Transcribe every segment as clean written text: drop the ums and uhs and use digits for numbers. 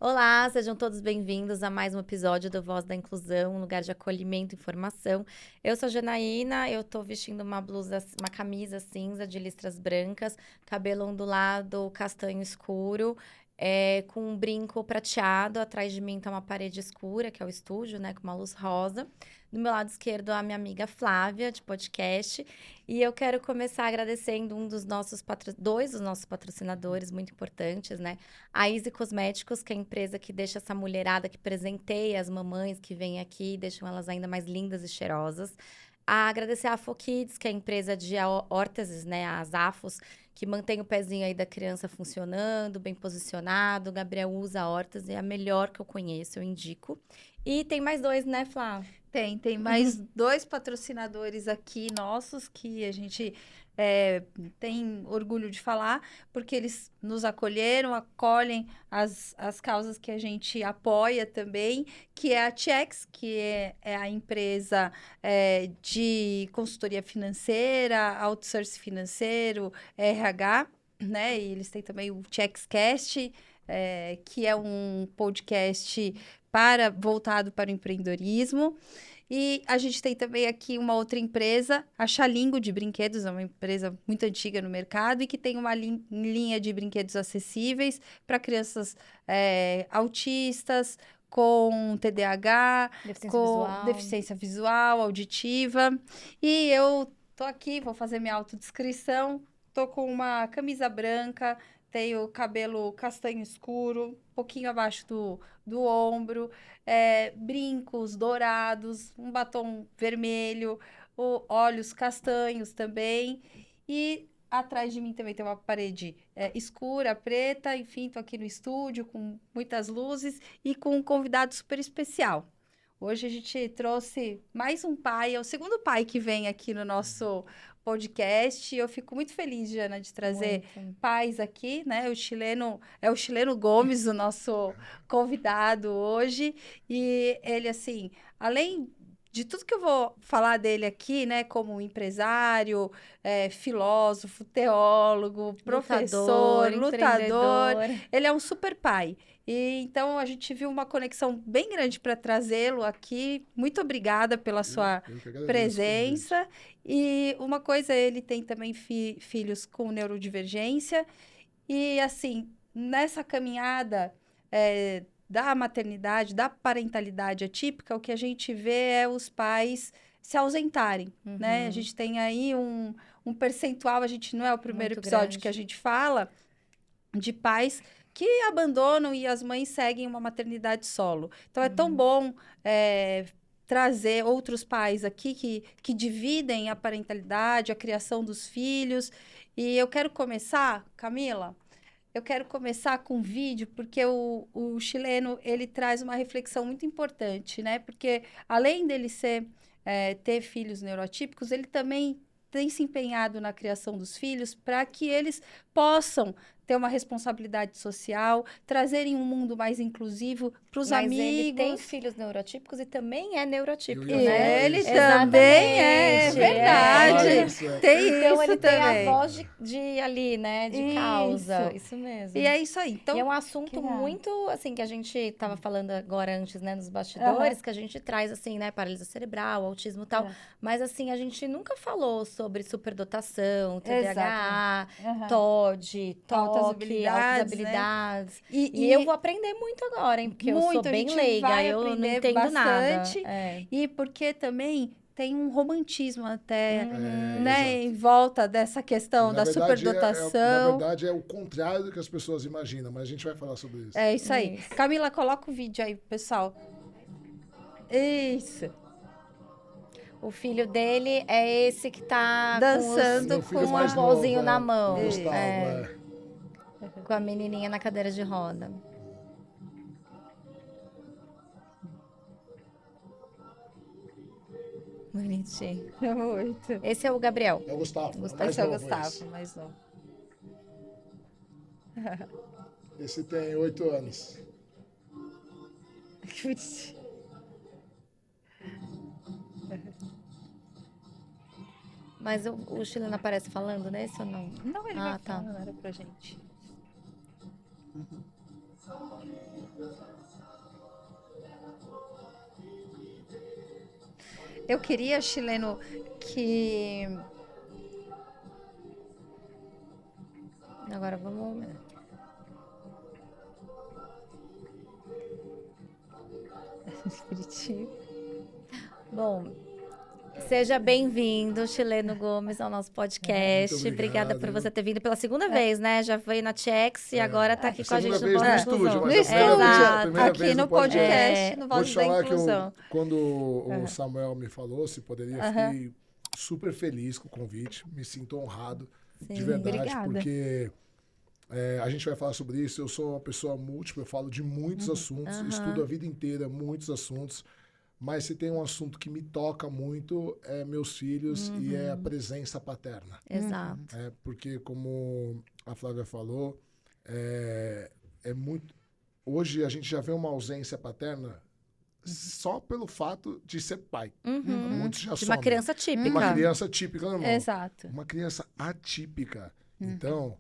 Olá, sejam todos bem-vindos a mais um episódio do Voz da Inclusão, um lugar de acolhimento e informação. Eu sou a Janaína, eu tô vestindo uma camisa cinza de listras brancas, cabelo ondulado, castanho escuro, com um brinco prateado. Atrás de mim tá uma parede escura, que é o estúdio, né, com uma luz rosa. Do meu lado esquerdo, a minha amiga Flávia, de podcast. E eu quero começar agradecendo dois dos nossos patrocinadores muito importantes, né? A Easy Cosméticos, que é a empresa que deixa essa mulherada, que presenteia as mamães que vêm aqui e deixam elas ainda mais lindas e cheirosas. Agradecer a AFOKids, que é a empresa de órteses, né, as AFOS, que mantém o pezinho aí da criança funcionando, bem posicionado. O Gabriel usa a órtese, é a melhor que eu conheço, eu indico. E tem mais dois, né, Flá? Tem mais dois patrocinadores aqui nossos que a gente tem orgulho de falar, porque eles nos acolheram, acolhem as causas que a gente apoia também, que é a Chex, que é a empresa de consultoria financeira, outsourcing financeiro, RH, né? E eles têm também o ChexCast, que é um podcast voltado para o empreendedorismo. E a gente tem também aqui uma outra empresa, a Xalingo de Brinquedos, é uma empresa muito antiga no mercado e que tem uma linha de brinquedos acessíveis para crianças autistas, com TDAH, deficiência visual, auditiva. E eu tô aqui, vou fazer minha autodescrição. Tô com uma camisa branca, tenho cabelo castanho escuro, um pouquinho abaixo do ombro, brincos dourados, um batom vermelho, olhos castanhos também. E atrás de mim também tem uma parede escura, preta. Enfim, tô aqui no estúdio com muitas luzes e com um convidado super especial. Hoje a gente trouxe mais um pai, é o segundo pai que vem aqui no nosso podcast. Eu fico muito feliz, Jana, de trazer pais aqui, né? O chileno Gomes, o nosso convidado hoje. E ele, assim, além de tudo que eu vou falar dele aqui, né? Como empresário, filósofo, teólogo, professor, lutador, ele é um super pai. E então a gente viu uma conexão bem grande para trazê-lo aqui. Muito obrigada pela sua presença. E uma coisa, ele tem também filhos com neurodivergência. E assim, nessa caminhada da maternidade, da parentalidade atípica, o que a gente vê é os pais se ausentarem, né? A gente tem aí um percentual, a gente não é o primeiro Muito episódio grande. que a gente fala de pais que abandonam e as mães seguem uma maternidade solo. Então, é tão bom trazer outros pais aqui que dividem a parentalidade, a criação dos filhos. E eu quero começar, Camila, eu quero começar com um vídeo, porque o chileno, ele traz uma reflexão muito importante, né? Porque, além dele ter filhos neurotípicos, ele também tem se empenhado na criação dos filhos para que eles possam ter uma responsabilidade social, trazerem um mundo mais inclusivo para os amigos. Mas ele tem filhos neurotípicos e também é neurotípico, E né? ele também é verdade. Tem então, isso ele também. tem a voz de ali, né? De causa. Isso mesmo. E é isso aí. Então, e é um assunto muito, assim, que a gente estava falando agora antes, né? Nos bastidores, que a gente traz, assim, né? Paralisia cerebral, autismo e tal. Mas, assim, a gente nunca falou sobre superdotação, TDAH, TOD, toque, altas habilidades. E eu vou aprender muito agora, hein? Porque eu sou bem leiga, eu não entendo bastante, nada. E porque também tem um romantismo até, né, em volta dessa questão da superdotação. Na verdade, é o contrário do que as pessoas imaginam, mas a gente vai falar sobre isso. É isso aí. Camila, coloca o vídeo aí, pessoal. Isso. O filho dele é esse que tá dançando com o snowballzinho na mão. Gustavo, com a menininha na cadeira de roda. Bonitinho. Muito. Esse é o Gabriel. É o Gustavo. Esse é o Gustavo, mais novo. Esse tem 8 anos. Que bonitinho. Mas o chileno aparece falando nesse ou não? Não, ele vai falando, era pra gente. Eu queria, Chileno, que... Agora vamos... Espiritismo. Bom, seja bem-vindo, Chileno Gomes, ao nosso podcast. Muito Obrigada obrigado. por você ter vindo pela segunda vez, né? Já veio na Chex e agora tá aqui com a gente Segunda no vez Voz no da estúdio, Inclusão. mas No a primeira vez- a estúdio, primeira aqui vez no podcast, no Vou Voz te da falar que Inclusão. quando o Samuel me falou se poderia, fiquei super feliz com o convite, me sinto honrado, de verdade, obrigada. porque a gente vai falar sobre isso. Eu sou uma pessoa múltipla, eu falo de muitos assuntos, estudo a vida inteira muitos assuntos, mas se tem um assunto que me toca muito é meus filhos e é a presença paterna. Exato. Porque, como a Flávia falou, é muito... Hoje a gente já vê uma ausência paterna só pelo fato de ser pai. Muitos já De uma somem. criança típica. Uma criança típica, não, irmão. Exato. Uma criança atípica. Então,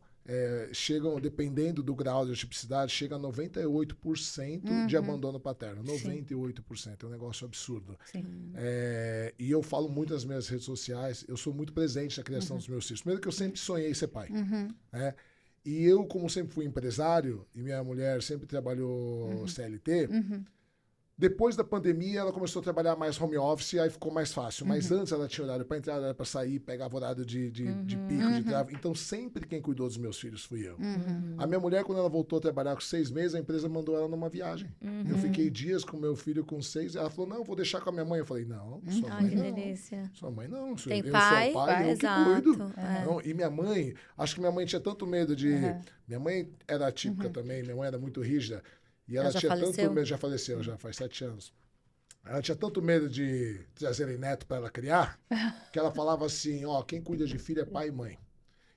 chegam, dependendo do grau de atipicidade, chega a 98% de abandono paterno. 98%. É um negócio absurdo. E eu falo muito nas minhas redes sociais, eu sou muito presente na criação dos meus filhos. Primeiro que eu sempre sonhei ser pai. Né? E eu, como sempre fui empresário, e minha mulher sempre trabalhou CLT, depois da pandemia, ela começou a trabalhar mais home office, aí ficou mais fácil. Mas antes ela tinha horário para entrar, horário para sair, pegava horário de pico, de tráfego. Então, sempre quem cuidou dos meus filhos fui eu. A minha mulher, quando ela voltou a trabalhar com 6 meses, a empresa mandou ela numa viagem. Eu fiquei dias com meu filho com 6. Ela falou, não, vou deixar com a minha mãe. Eu falei, não, sua Ai, mãe que não. delícia. Sua mãe não. Tem eu pai, sou pai, eu exato. que cuido. Não, e minha mãe, acho que minha mãe tinha tanto medo de... Minha mãe era atípica também, minha mãe era muito rígida. E ela já tinha faleceu? tanto medo, já faleceu, já faz 7 anos. Ela tinha tanto medo de trazerem neto para ela criar, que ela falava assim, ó, quem cuida de filho é pai e mãe.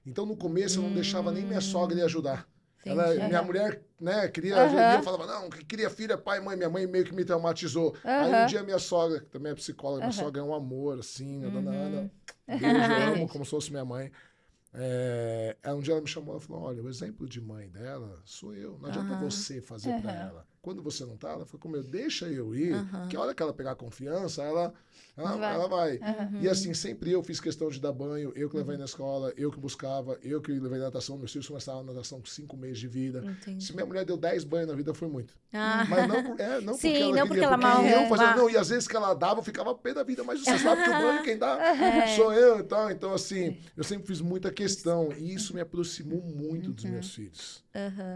Então, no começo, eu não deixava nem minha sogra ir ajudar. Minha mulher, né, queria... E eu falava, não, quem cria filho é pai e mãe. Minha mãe meio que me traumatizou. Aí, um dia, minha sogra, que também é psicóloga, minha sogra é um amor, assim, a dona Ana, beijo, eu amo como se fosse minha mãe. Um dia ela me chamou e falou, olha, o exemplo de mãe dela sou eu. Não adianta você fazer para ela. Quando você não tá, ela falou comigo, deixa eu ir, que a hora que ela pegar confiança, ela vai. E assim, sempre eu fiz questão de dar banho, eu que levei na escola, eu que buscava, eu que levei na natação. Meus filhos começaram a natação com 5 meses de vida. Entendi. Se minha mulher deu 10 banhos na vida, foi muito. Mas não Sim, porque ela não queria, porque ela mal- eu fazia, não, e às vezes que ela dava, eu ficava pé da vida, mas você sabe que o banho quem dá sou eu e tal. Então, assim, eu sempre fiz muita questão, e isso me aproximou muito dos meus filhos.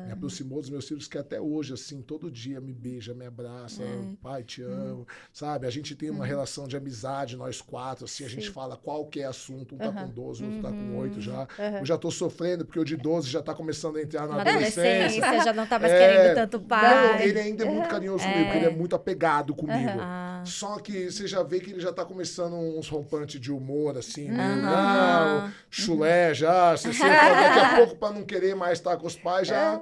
Me aproximou dos meus filhos, que até hoje, assim, todo dia me beija, me abraça, pai, te amo, sabe? A gente tem uma relação de amizade, nós 4, assim, a gente fala qualquer assunto, um tá com 12, outro tá com 8 já. Eu já tô sofrendo, porque o de 12 já tá começando a entrar na Na adolescência. adolescência, já não tá mais querendo tanto Não, pai. ele ainda é muito carinhoso comigo, porque ele é muito apegado comigo. Ah. Só que você já vê que ele já tá começando uns rompantes de humor, assim, meio, chulé já. Você fala, daqui a pouco, pra não querer mais estar com os pais, já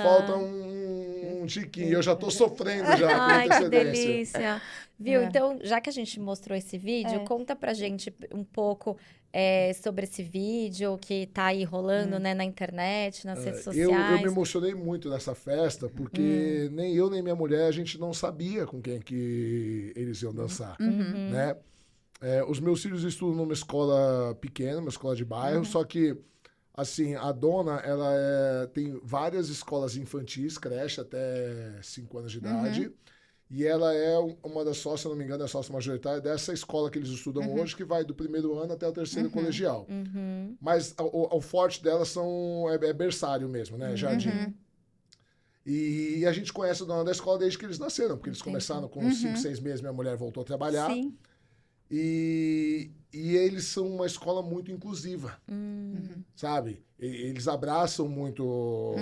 falta um tiquinho. Eu já tô sofrendo já com Ai, que antecedência. delícia. Viu? Então, já que a gente mostrou esse vídeo, conta pra gente um pouco sobre esse vídeo que tá aí rolando, né, na internet, nas redes Eu sociais. me emocionei muito nessa festa, porque nem eu nem minha mulher, a gente não sabia com quem que eles iam dançar, né? Os meus filhos estudam numa escola pequena, uma escola de bairro, só que, assim, a dona, ela tem várias escolas infantis, creche até 5 anos de idade, e ela é uma das sócias, se não me engano, é a sócia majoritária dessa escola que eles estudam hoje, que vai do primeiro ano até o terceiro colegial. Mas o forte dela é berçário mesmo, né? Jardim. E a gente conhece a dona da escola desde que eles nasceram, porque eles começaram com 5, 6 meses, minha mulher voltou a trabalhar. Sim. E eles são uma escola muito inclusiva, sabe? Eles abraçam muito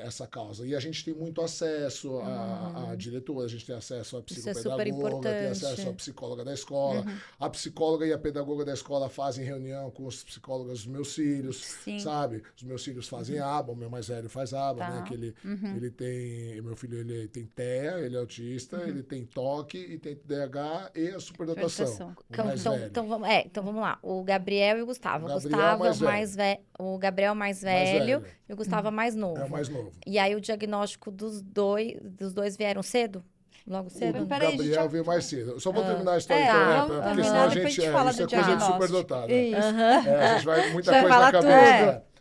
essa causa. E a gente tem muito acesso à diretora, a gente tem acesso à Isso é super psicopedagoga, tem importante. acesso à psicóloga da escola. A psicóloga e a pedagoga da escola fazem reunião com os psicólogos dos meus filhos, Sim. sabe? Os meus filhos fazem aba, o meu mais velho faz aba, né? Que ele tem... Meu filho, ele tem TEA, ele é autista, ele tem TOC, e tem TDAH e a superdotação. O mais velho. Então, Então vamos lá. O Gabriel e o Gustavo. O O Gabriel Gustavo o Gabriel mais velho e o Gustavo mais novo. É o mais novo. E aí o diagnóstico dos dois vieram cedo? Logo cedo? O Peraí, Gabriel já- veio mais cedo. Eu só vou terminar a história, então, vamos porque terminar, senão a depois gente... a gente fala isso do é coisa de diagnóstico. superdotada. Isso. A gente vai muita Vai coisa falar na cabeça. tudo.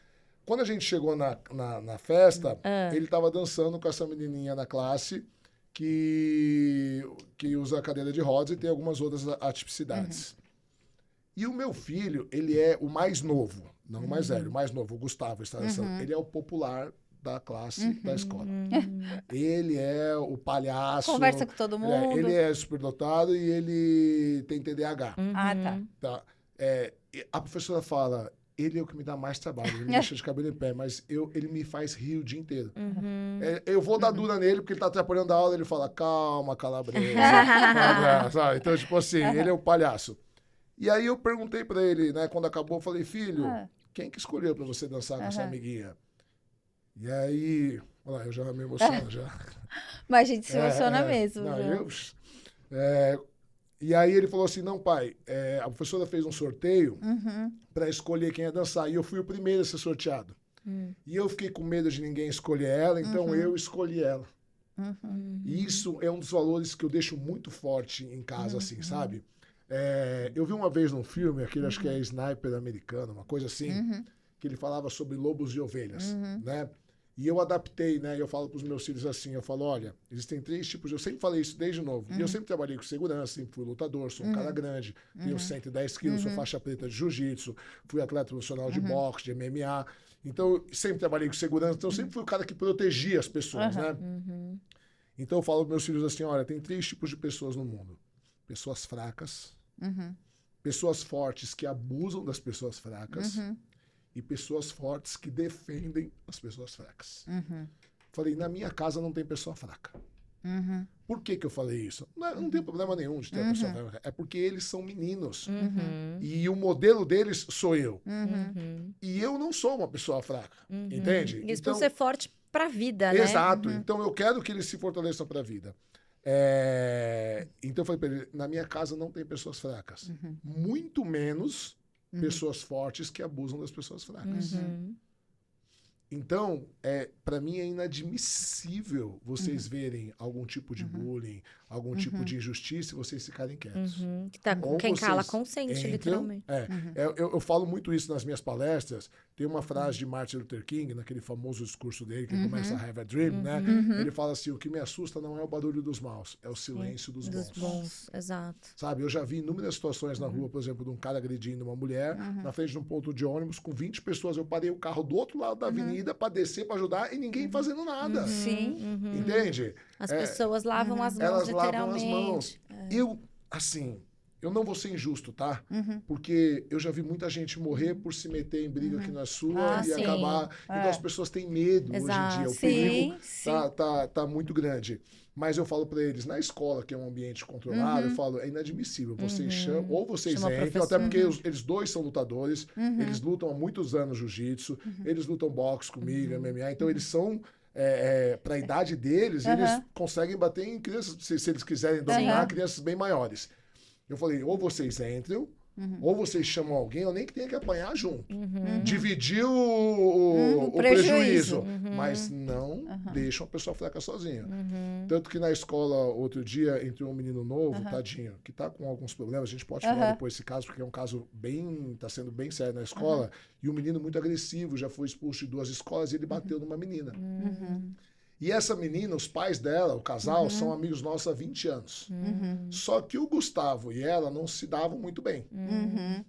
Quando a gente chegou na festa, ele estava dançando com essa menininha na classe que usa cadeira de rodas e tem algumas outras atipicidades. E o meu filho, ele é o mais novo, não o mais velho, o mais novo, o Gustavo está dançando. Ele é o popular da classe da escola. Ele é o palhaço. Conversa com todo mundo. Ele é superdotado e ele tem TDAH. Ah, tá. Tá? E a professora fala, ele é o que me dá mais trabalho, ele me deixa de cabelo em pé, mas ele me faz rir o dia inteiro. Eu vou dar dura nele porque ele tá atrapalhando a aula, ele fala, calma, calabresa. Sabe? Então, tipo assim, ele é o palhaço. E aí eu perguntei pra ele, né, quando acabou, eu falei, filho, quem que escolheu pra você dançar com essa amiguinha? E aí, olha lá, eu já me emociono já. Mas a gente se emociona mesmo. Não, viu? E aí ele falou assim, não, pai, a professora fez um sorteio para escolher quem ia dançar. E eu fui o primeiro a ser sorteado. E eu fiquei com medo de ninguém escolher ela, então eu escolhi ela. E isso é um dos valores que eu deixo muito forte em casa, assim, sabe? Eu vi uma vez num filme, aquele acho que é Sniper americano, uma coisa assim, que ele falava sobre lobos e ovelhas, né? E eu adaptei, né? Eu falo para os meus filhos assim, eu falo, olha, existem 3 tipos, eu sempre falei isso desde novo. E eu sempre trabalhei com segurança, sempre fui lutador, sou um cara grande, tenho 110 quilos, sou faixa preta de jiu-jitsu, fui atleta profissional de boxe, de MMA. Então, eu sempre trabalhei com segurança, então eu sempre fui o cara que protegia as pessoas, né? Então, eu falo para meus filhos assim, olha, tem 3 tipos de pessoas no mundo. Pessoas fracas, pessoas fortes que abusam das pessoas fracas, e pessoas fortes que defendem as pessoas fracas. Falei, na minha casa não tem pessoa fraca. Por que eu falei isso? Não tem problema nenhum de ter pessoa fraca. É porque eles são meninos. E o modelo deles sou eu. E eu não sou uma pessoa fraca. Entende? Isso Então, pra ser forte pra vida, né? exato. Então eu quero que eles se fortaleçam para a vida. Então eu falei para ele, na minha casa não tem pessoas fracas. Muito menos pessoas fortes que abusam das pessoas fracas. Então, para mim é inadmissível vocês verem algum tipo de bullying, algum tipo de injustiça e vocês ficarem quietos. Que tá, Ou quem cala vocês consente, entram, literalmente. Eu falo muito isso nas minhas palestras. Tem uma frase de Martin Luther King, naquele famoso discurso dele, que ele começa a Have a Dream, né? Ele fala assim, o que me assusta não é o barulho dos maus, é o silêncio dos bons. Exato. Sabe, eu já vi inúmeras situações na rua, por exemplo, de um cara agredindo uma mulher na frente de um ponto de ônibus com 20 pessoas. Eu parei o carro do outro lado da avenida para descer, para ajudar, e ninguém fazendo nada. Sim. Entende? As pessoas lavam as mãos, Elas lavam literalmente. as mãos. Eu não vou ser injusto, tá? Porque eu já vi muita gente morrer por se meter em briga que não é sua e sim. acabar. Então as pessoas têm medo hoje em dia. O perigo tá muito grande. Mas eu falo para eles, na escola, que é um ambiente controlado, eu falo, é inadmissível. Vocês chamam, ou vocês Chama o entram, até porque professor. eles dois são lutadores, eles lutam há muitos anos jiu-jitsu, eles lutam boxe comigo, MMA, então eles são. Para a idade deles, eles conseguem bater em crianças, se eles quiserem dominar, crianças bem maiores. Eu falei, ou vocês entram, ou vocês chamam alguém, ou nem que tenha que apanhar junto. Dividir o prejuízo. Mas não deixam a pessoa fraca sozinha. Tanto que na escola, outro dia, entrou um menino novo, tadinho, que tá com alguns problemas. A gente pode falar depois desse caso, porque é um caso tá sendo bem sério na escola. E um menino muito agressivo, já foi expulso de 2 escolas e ele bateu numa menina. E essa menina, os pais dela, o casal, são amigos nossos há 20 anos. Só que o Gustavo e ela não se davam muito bem.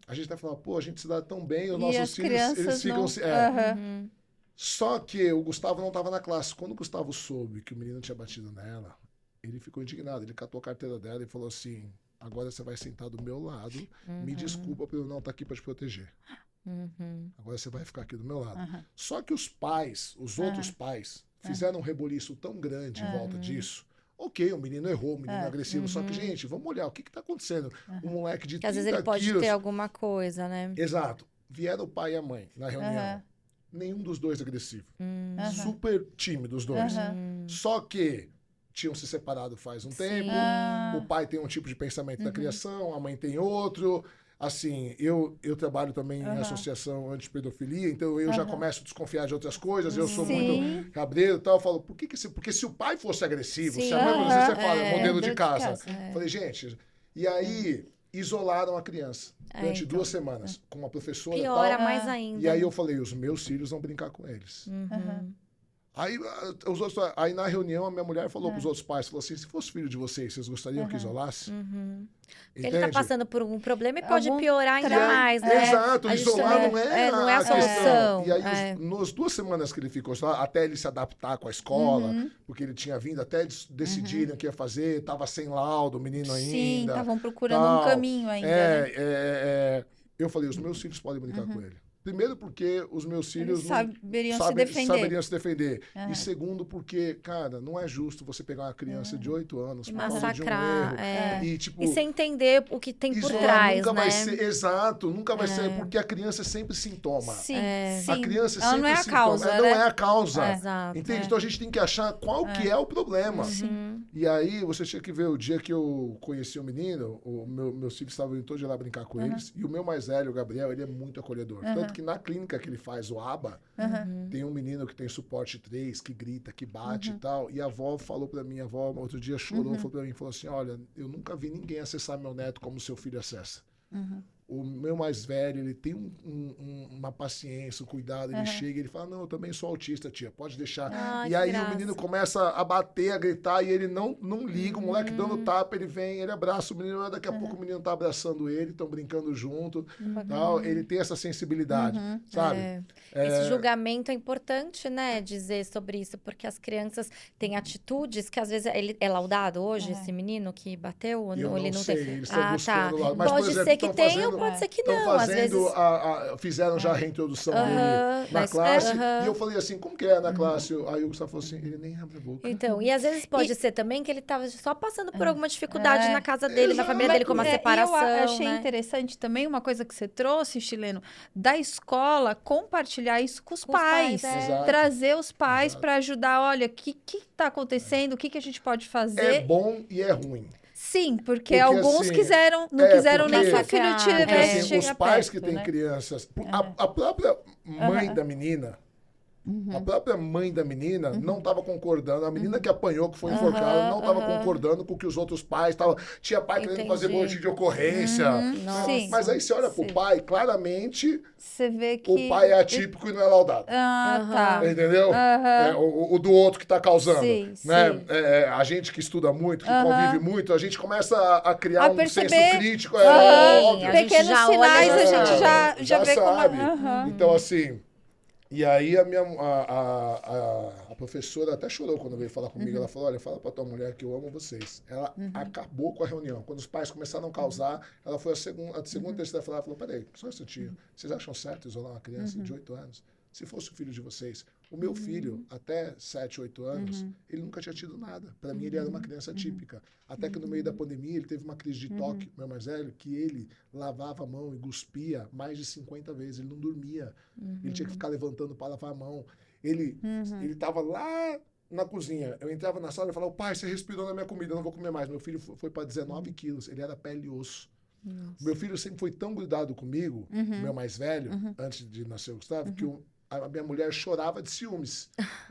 A gente até falava, pô, a gente se dá tão bem, os nossos filhos, eles ficam... Só que o Gustavo não estava na classe. Quando o Gustavo soube que o menino tinha batido nela, ele ficou indignado. Ele catou a carteira dela e falou assim, agora você vai sentar do meu lado, me desculpa por eu não estar aqui para te proteger. Agora você vai ficar aqui do meu lado. Só que os pais, os outros pais, fizeram um reboliço tão grande em volta disso. Ok, o menino errou, o menino é agressivo. Só que, gente, vamos olhar, o que está acontecendo? Um moleque de 30 Que às vezes ele pode quilos... ter alguma coisa, né? Exato. Vieram o pai e a mãe na reunião. Nenhum dos dois agressivo. Super tímido os dois. Só que tinham se separado faz um tempo. O pai tem um tipo de pensamento da criação, a mãe tem outro. assim, eu trabalho também em associação anti-pedofilia, então eu já começo a desconfiar de outras coisas, eu sou muito cabreiro e tal, eu falo, porque se o pai fosse agressivo, se a mãe fosse agressiva, você fala, modelo de casa. Falei, gente, e aí isolaram a criança durante 2 semanas, com uma professora e tal. Piora mais ainda. E aí eu falei, os meus filhos vão brincar com eles. Aí na reunião a minha mulher falou para os outros pais, falou assim, se fosse filho de vocês, vocês gostariam que isolasse? Ele tá passando por um problema e pode piorar ainda mais, né? Exato, isolar não é a solução. E aí, nas 2 semanas que ele ficou lá, até ele se adaptar com a escola, porque ele tinha vindo, até decidirem o que ia fazer, estava sem laudo, o menino ainda. Sim, estavam procurando um caminho ainda, né? Eu falei, os meus filhos podem brincar com ele. Primeiro porque os meus filhos Eles saberiam se defender. E segundo porque, cara, não é justo você pegar uma criança de 8 anos E por causa massacrar. de um erro. E, tipo, e sem entender o que tem por isolar trás, nunca né? vai ser, exato, nunca vai ser, porque a criança é sempre sintoma. Sim, A criança é ela sempre não é a sintoma. causa, Ela né? não é a causa. Exato. Entende? Então a gente tem que achar qual que é o problema. E aí você tinha que ver o dia que eu conheci o menino, meus filhos estavam indo todo dia lá brincar com eles, e o meu mais velho, o Gabriel, ele é muito acolhedor. Tanto que na clínica que ele faz o ABA, tem um menino que tem suporte 3, que grita, que bate e tal, e a avó falou pra mim, a avó outro dia chorou, falou pra mim, falou assim, olha, eu nunca vi ninguém acessar meu neto como seu filho acessa. O meu mais velho, ele tem uma paciência, um cuidado, ele chega e ele fala, não, eu também sou autista, tia, pode deixar. E aí o menino começa a bater, a gritar, e ele não liga, o moleque dando tapa, ele vem, ele abraça o menino, daqui a pouco o menino tá abraçando ele, estão brincando junto, tal. Ele tem essa sensibilidade, sabe? Esse julgamento é importante, né, dizer sobre isso, porque as crianças têm atitudes que às vezes ele é laudado hoje, esse menino que bateu, ou Eu ele não não sei, tem. eles estão buscando lá. Mas, Pode por exemplo, ser que estão tenha ou fazendo- pode ser que Estão não. Às fazendo, vezes. fizeram já a reintrodução dele na classe, e eu falei assim, como que é na classe? Aí o Gustavo falou assim, ele nem abre a boca. Então, e às vezes pode ser também que ele estava só passando por alguma dificuldade na casa dele, na família dele, como a separação, E eu achei né? interessante também uma coisa que você trouxe, Chileno, da escola compartilhar isso com os pais. Exato. Trazer os pais para ajudar, olha, o que está acontecendo, o que a gente pode fazer. É bom e é ruim. Sim, porque assim, alguns não quiseram nem que o filho Porque tivesse assim, chegar os pais perto, que têm né? crianças, a própria mãe da menina, a própria mãe da menina não estava concordando. A menina que apanhou, que foi enforcada, não estava concordando com o que os outros pais estavam. Tinha pai querendo fazer boletim de ocorrência. Sim. Mas aí você olha pro pai, claramente Você vê que... o pai é atípico e não é laudado. tá. Entendeu? O do outro que está causando. Sim, Né? sim. A gente que estuda muito, que convive muito, a gente começa a criar um senso perceber. crítico. A Óbvio. gente Pequenos já olha sinais a já- gente já vê sabe. como... Então, assim... E aí a professora até chorou quando veio falar comigo. Ela falou, olha, fala pra tua mulher que eu amo vocês. Ela acabou com a reunião. Quando os pais começaram a causar, ela foi a segunda, terceira, ela falou, peraí, só um instantinho. Vocês acham certo isolar uma criança de 8 anos? Se fosse o filho de vocês, o meu filho, até 7, 8 anos, ele nunca tinha tido nada. Para mim, ele era uma criança típica. Até que no meio da pandemia, ele teve uma crise de toque, meu mais velho, que ele lavava a mão e cuspia mais de 50 vezes. Ele não dormia. Ele tinha que ficar levantando para lavar a mão. Ele estava lá na cozinha. Eu entrava na sala e falava, pai, você respirou na minha comida, eu não vou comer mais. Meu filho foi para 19 quilos. Ele era pele e osso. Nossa. Meu filho sempre foi tão grudado comigo, meu mais velho, antes de nascer o Gustavo, que a minha mulher chorava de ciúmes,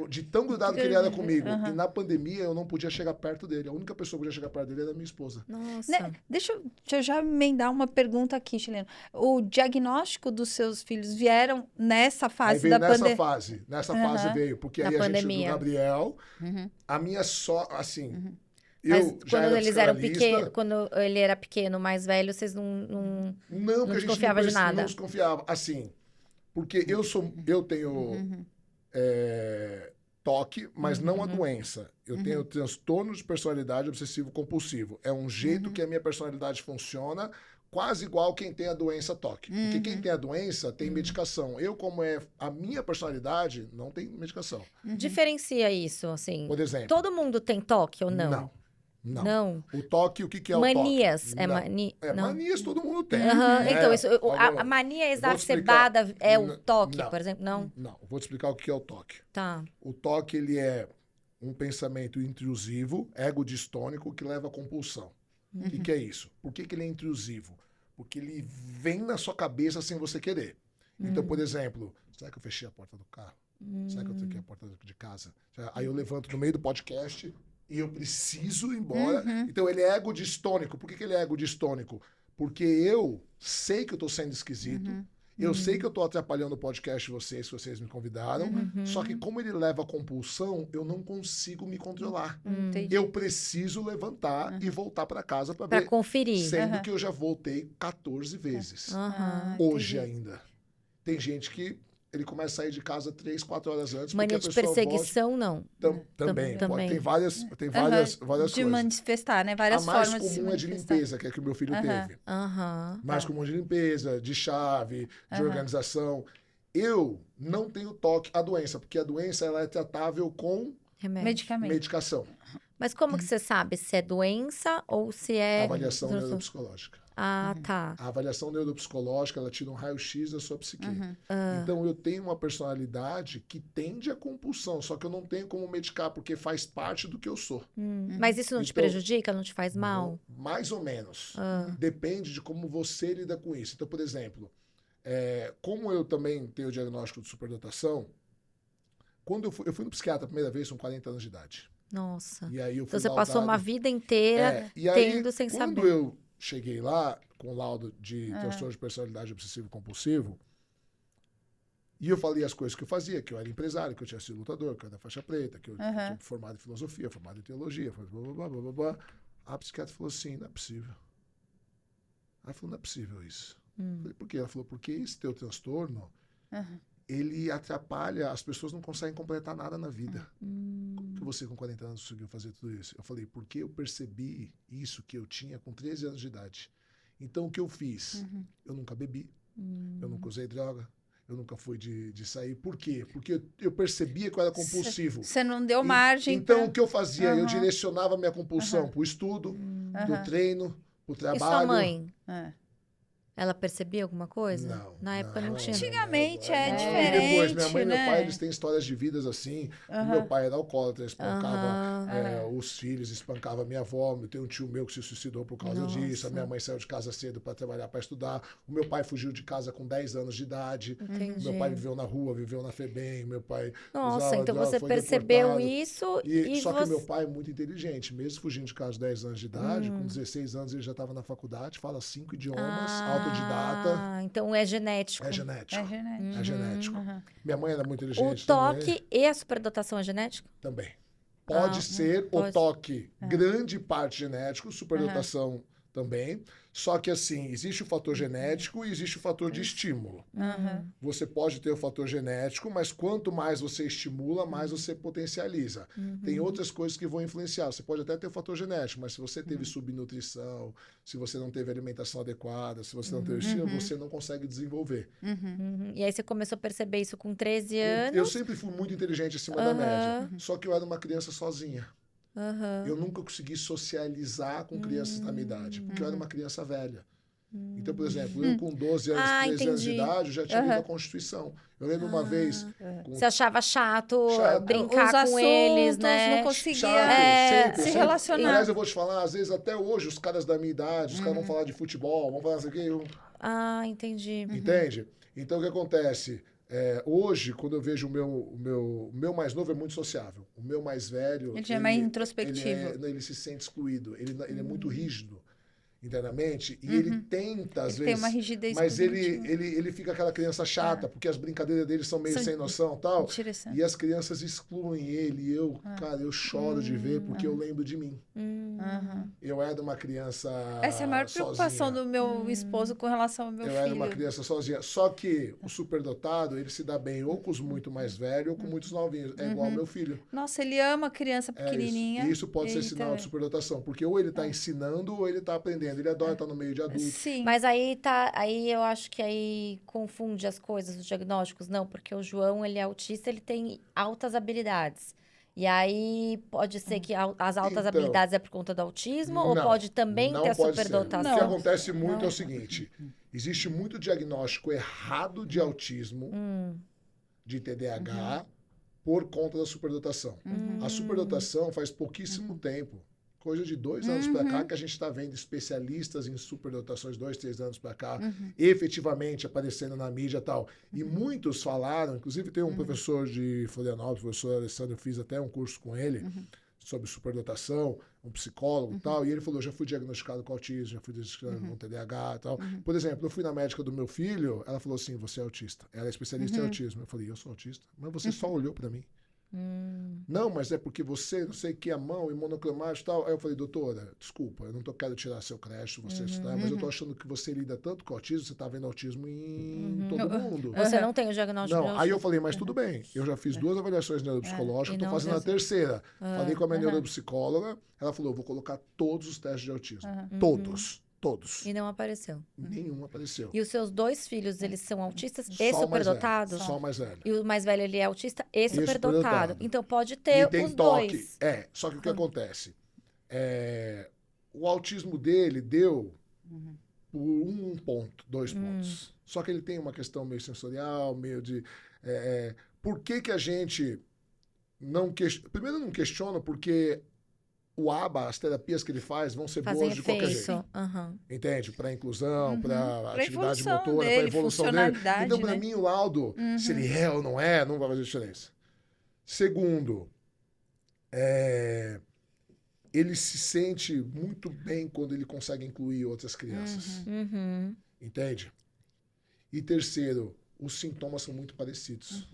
de tão grudado que ele era comigo. E na pandemia eu não podia chegar perto dele. A única pessoa que podia chegar perto dele era a minha esposa. Nossa. Né? Deixa eu já emendar uma pergunta aqui, Chileno. O diagnóstico dos seus filhos vieram nessa Aí fase veio da nessa pandemia? fase. Nessa fase veio. Porque Na aí a gente, pandemia. do Gabriel, a minha assim... Mas Eu já quando era eles eram psicanalista. pequenos, quando ele era pequeno, mais velho, vocês não Não, porque não a gente desconfiava de nada. não desconfiava. Assim, porque eu tenho toque, mas não a doença. Eu tenho transtorno de personalidade obsessivo-compulsivo. É um jeito que a minha personalidade funciona, quase igual quem tem a doença toque. Porque quem tem a doença tem medicação. Eu, como é a minha personalidade, não tem medicação. Diferencia isso, assim. Por exemplo. Todo mundo tem toque ou não? Não. O toque, o que é Manias. o toque? É Não. mania? Não. Manias todo mundo tem. Aham, né? então, isso, a Agora, mania vou te explicar. exacerbada é o toque, Não. por exemplo? Não? Não, vou te explicar o que é o toque. Tá. O toque, ele é um pensamento intrusivo, ego-distônico, que leva à compulsão. O que é isso? Por que ele é intrusivo? Porque ele vem na sua cabeça sem você querer. Então, por exemplo, será que eu fechei a porta do carro? Será que eu tranquei a porta de casa? Aí eu levanto no meio do podcast e eu preciso ir embora. Então, ele é ego distônico. Por que ele é ego distônico? Porque eu sei que eu tô sendo esquisito. Eu sei que eu tô atrapalhando o podcast de vocês, se vocês me convidaram. Só que como ele leva a compulsão, eu não consigo me controlar. Entendi. Eu preciso levantar e voltar para casa para Pra ver. conferir. Sendo que eu já voltei 14 vezes. Aham. Hoje entendi. ainda. Tem gente que ele começa a sair de casa 3, 4 horas antes. Mania porque a de pessoa perseguição, não. também. Também. Tem várias De coisas. manifestar, né? Várias A mais formas de se comum é de manifestar. limpeza, que é que o meu filho teve. Aham. Mais comum de limpeza, de chave, de organização. Eu não tenho toque à doença, porque a doença ela é tratável com Remédio. Medicamento. medicação. Mas como que você sabe se é doença ou se é... Avaliação neuropsicológica. Ah, tá. A avaliação neuropsicológica, ela tira um raio-x da sua psique. Então, eu tenho uma personalidade que tende à compulsão, só que eu não tenho como medicar, porque faz parte do que eu sou. Mas isso não te Então, prejudica? Não te faz mal? Mais ou menos. Depende de como você lida com isso. Então, por exemplo, como eu também tenho o diagnóstico de superdotação, quando eu fui no psiquiatra a primeira vez com 40 anos de idade. Nossa. E aí eu fui Então você passou uma laudado. vida inteira E aí, tendo sem quando saber. eu cheguei lá com laudo de transtorno de personalidade obsessivo compulsivo, e eu falei as coisas que eu fazia, que eu era empresário, que eu tinha sido lutador, que eu era faixa preta, que eu tinha formado em filosofia, formado em teologia, blá, blá, blá, blá, blá. A psiquiatra falou assim, não é possível. Ela falou, não é possível isso. Eu falei, por quê? Ela falou, porque esse teu transtorno, ele atrapalha, as pessoas não conseguem completar nada na vida. Como que você com 40 anos conseguiu fazer tudo isso? Eu falei, porque eu percebi isso que eu tinha com 13 anos de idade. Então, o que eu fiz? Eu nunca bebi, eu nunca usei droga, eu nunca fui de sair. Por quê? Porque eu percebia que eu era compulsivo. Você não deu margem. Então, o que eu fazia? Eu direcionava a minha compulsão para o estudo, para o treino, para o E trabalho. sua mãe? É. Ela percebia alguma coisa? Não. Na época não tinha. Antigamente é E diferente, depois, minha mãe e meu né? pai, eles têm histórias de vidas assim. O meu pai era alcoólatra, espancava os filhos, espancava minha avó. Eu tenho um tio meu que se suicidou por causa disso. A minha mãe saiu de casa cedo para trabalhar, para estudar. O meu pai fugiu de casa com 10 anos de idade. Entendi. Meu pai viveu na rua, viveu na FEBEM. Meu pai Nossa, usava então droga, você foi percebeu deportado. isso Só que você... meu pai é muito inteligente. Mesmo fugindo de casa 10 anos de idade, com 16 anos ele já estava na faculdade, fala 5 idiomas, autodidata. Então é genético. É genético. É genético. É genético. Minha mãe era muito O inteligente toque e a superdotação é genético? também. Pode ser pode. o toque, grande parte genético, superdotação também. Só que assim, existe o fator genético e existe o fator de estímulo. Você pode ter o fator genético, mas quanto mais você estimula, mais você potencializa. Tem outras coisas que vão influenciar. Você pode até ter o fator genético, mas se você teve subnutrição, se você não teve alimentação adequada, se você não teve estímulo, você não consegue desenvolver. E aí você começou a perceber isso com 13 anos? Eu sempre fui muito inteligente acima da média, só que eu era uma criança sozinha. Eu nunca consegui socializar com crianças da minha idade, porque eu era uma criança velha. Então, por exemplo, eu com 12 anos, 13 anos de idade, eu já tinha lido a Constituição. Eu lembro uma vez... Você achava chato Chato. brincar Os com assuntos, eles, né? não conseguia Chato, se sempre. relacionar. Aliás, eu vou te falar, às vezes até hoje, os caras da minha idade, os caras vão falar de futebol, vão falar assim, Ah, entendi. entende? Então, o que acontece? Hoje, quando eu vejo o meu mais novo é muito sociável. O meu mais velho... Ele já é mais introspectivo. Ele se sente excluído. Ele é muito rígido internamente e ele tenta, às Ele vezes... tem uma rigidez mas cognitiva. ele fica aquela criança chata, porque as brincadeiras dele são meio sem noção e tal. Interessante. E as crianças excluem ele. E eu, cara, eu choro de ver porque eu lembro de mim. Eu era uma criança Essa é a maior preocupação sozinha. do meu esposo com relação ao meu Eu filho. era uma criança sozinha. Só que o superdotado, ele se dá bem ou com os muito mais velhos ou com muitos novinhos. É igual ao meu filho. Nossa, ele ama a criança É pequenininha. isso. E isso pode ser Ele sinal também. de superdotação. Porque ou ele está ensinando ou ele está aprendendo. Ele adora estar no meio de adultos. Sim. Mas aí eu acho que aí confunde as coisas, os diagnósticos, não, porque o João, ele é autista, ele tem altas habilidades. E aí pode ser que as altas Então, habilidades é por conta do autismo ou Não, pode também não ter a pode ser. superdotação? O que acontece muito é o seguinte: existe muito diagnóstico errado de autismo, de TDAH, por conta da superdotação. A superdotação faz pouquíssimo tempo Coisa de 2 anos para cá que a gente está vendo especialistas em superdotações, 2, 3 anos para cá, efetivamente aparecendo na mídia e tal. E muitos falaram, inclusive tem um professor de Florianópolis, o professor Alessandro, eu fiz até um curso com ele sobre superdotação, um psicólogo e tal, e ele falou, já fui diagnosticado com autismo, já fui diagnosticado com TDAH e tal. Por exemplo, eu fui na médica do meu filho, ela falou assim, você é autista. Ela é especialista em autismo. Eu falei, eu sou autista? Mas você só olhou para mim. Não, mas é porque você, não sei o que, a mão, imunocromático e tal. Aí eu falei, doutora, desculpa, eu não quero tirar seu crédito, você estudar, mas eu tô achando que você lida tanto com autismo, você tá vendo autismo em todo mundo. Você não tem o diagnóstico de Não, aí eu autismo. falei, mas tudo bem, eu já fiz 2 avaliações neuropsicológicas, E tô não fazendo a deu certo. terceira. Falei com a minha neuropsicóloga, ela falou, eu vou colocar todos os testes de autismo. Todos. E não apareceu. Nenhum apareceu. E os seus 2 filhos, eles são autistas Só e o mais velho, superdotados? Só o mais velho. E o mais velho, ele é autista e superdotado. superdotado. Então pode E ter tem os toque. dois. Só que o que acontece? O autismo dele deu por 1 ponto, 2 pontos. Só que ele tem uma questão meio sensorial, meio de... por que a gente não questiona... Primeiro, eu não questiono porque o ABA, as terapias que ele faz, vão ser Fazem boas de qualquer jeito. efeito. Aham. Entende? Para inclusão, para atividade evolução motora, para dele, evolução dele. funcionalidade, Então, para né? mim, o laudo, se ele é ou não é, não vai fazer diferença. Segundo, ele se sente muito bem quando ele consegue incluir outras crianças. Uhum. Entende? E terceiro, os sintomas são muito parecidos.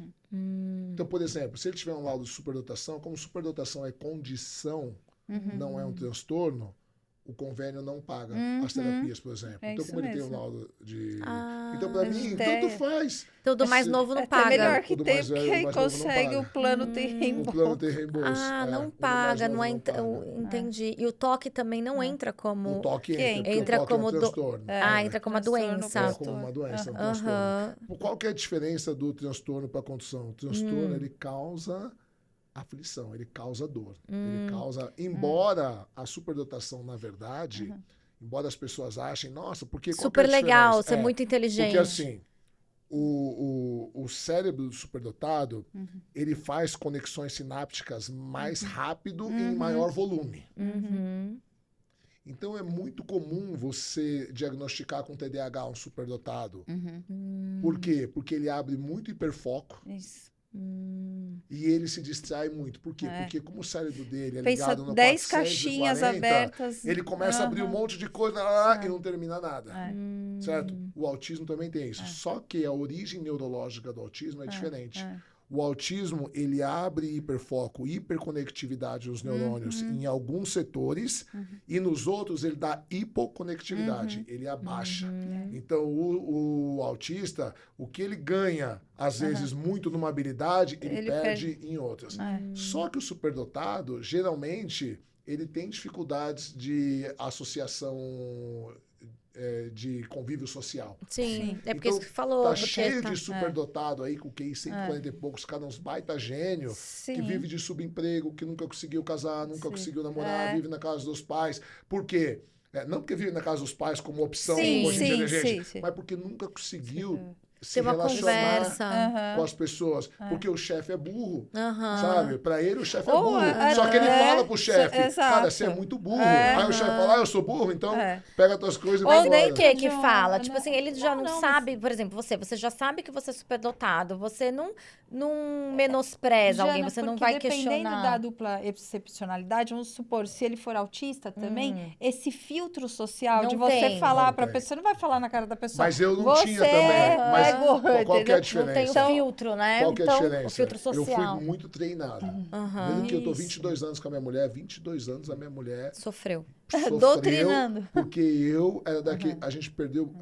Então, por exemplo, se ele tiver um laudo de superdotação, como superdotação é condição, não é um transtorno, o convênio não paga as terapias, por exemplo. É então, isso como ele tem um mesmo. laudo de... Ah, então, para mim, tanto faz. Tudo mais Se- novo não Até paga. melhor que O do tem, mais velho, porque o aí mais novo não consegue paga. o plano ter O reembolso. plano tem reembolso. Ah, o não do mais paga, novo não é. não paga. Entendi. E o toque também não entra como. O toque Que entra, porque entra o toque como é um do- transtorno. Entra como uma Transtorno doença. É como uma doença, é um transtorno. Aham. Qual que é a diferença do transtorno para a condição? O transtorno, ele causa aflição, ele causa dor. Ele causa... Embora a superdotação, na verdade, embora as pessoas achem, nossa, porque qual que é a Super legal, diferença? você é muito inteligente. Porque assim, o cérebro do superdotado, ele faz conexões sinápticas mais rápido e em maior volume. Uhum. Então é muito comum você diagnosticar com TDAH um superdotado. Por quê? Porque ele abre muito hiperfoco Isso. e ele se distrai muito. Por quê? Porque como o cérebro dele é Pensa ligado no 10 440, caixinhas abertas. ele começa a abrir um monte de coisa e não termina nada. Certo? O autismo também tem isso. Só que a origem neurológica do autismo é diferente. O autismo, ele abre hiperfoco, hiperconectividade nos neurônios em alguns setores e nos outros ele dá hipoconectividade, ele abaixa. Então, o autista, o que ele ganha, às vezes, muito numa habilidade, ele perde em outras. Só que o superdotado, geralmente, ele tem dificuldades de associação de convívio social. Sim, é porque Então, isso que falou. Tá porque cheio de superdotado aí, com QI 140 e poucos, cada uns baita gênio, que Sim. vive de subemprego, que nunca conseguiu casar, nunca conseguiu namorar, vive na casa dos pais. Por quê? Não porque vive na casa dos pais como opção Sim, hoje em dia, sim, né, gente? sim. Mas porque nunca conseguiu se Ter uma relacionar conversa. com as pessoas. Porque o chefe é burro, Aham. sabe? Pra ele, o chefe é Ou, burro. Só que ele fala pro chefe, exato. cara, você é muito burro. Aí o chefe fala, eu sou burro, então pega as tuas coisas e vai Mas nem embora. que fala. Não, Tipo não, assim, ele já não, não, sabe, por exemplo, você já sabe que você é superdotado, você não menospreza alguém, Jana, você não porque vai dependendo questionar. da dupla excepcionalidade, vamos supor, se ele for autista também, esse filtro social Não de você tem. falar Não pra tem. pessoa, não vai falar na cara da pessoa. Mas eu não você tinha também. Mas é gordo, qual que é a entendeu? diferença? Não tem o Então, filtro, né? Qual que é a Então, diferença? o filtro social. Eu fui muito treinado. Mesmo que eu tô Isso. 22 anos com a minha mulher, 22 anos a minha mulher Sofreu. sofreu Doutrinando. porque eu era daqui, a gente perdeu,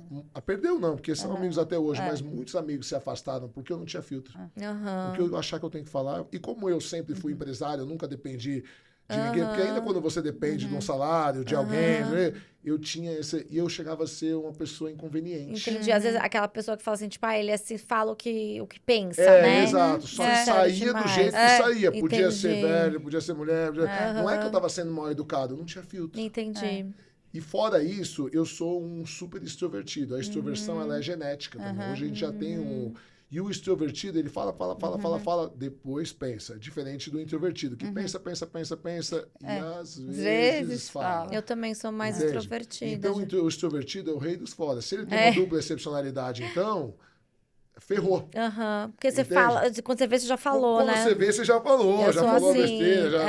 perdeu não, porque são amigos até hoje, mas muitos amigos se afastaram porque eu não tinha filtro. Aham. Porque eu achava que eu tenho que falar, e como eu sempre fui empresário, eu nunca dependi de ninguém, porque ainda quando você depende de um salário, de alguém, né, eu tinha esse, e eu chegava a ser uma pessoa inconveniente. Entendi. Às vezes aquela pessoa que fala assim, tipo, ele assim, fala o que pensa, É, né? exato. Só que Sério saía demais. do jeito que saía. Podia ser entendi. velho, podia ser mulher. Não é que eu tava sendo mal educado, eu não tinha filtro. Entendi. E fora isso, eu sou um super extrovertido. A extroversão, ela é genética também. Hoje a gente já tem um... E o extrovertido, ele fala, depois pensa. Diferente do introvertido, que pensa, e às vezes fala. Eu também sou mais Entende? extrovertida. Então, o extrovertido é o rei dos fora. Se ele tem uma dupla excepcionalidade, então, ferrou. Porque você Entende? fala, quando você vê, você já falou, Quando né? você vê, você já falou, Eu já sou falou assim, besteira,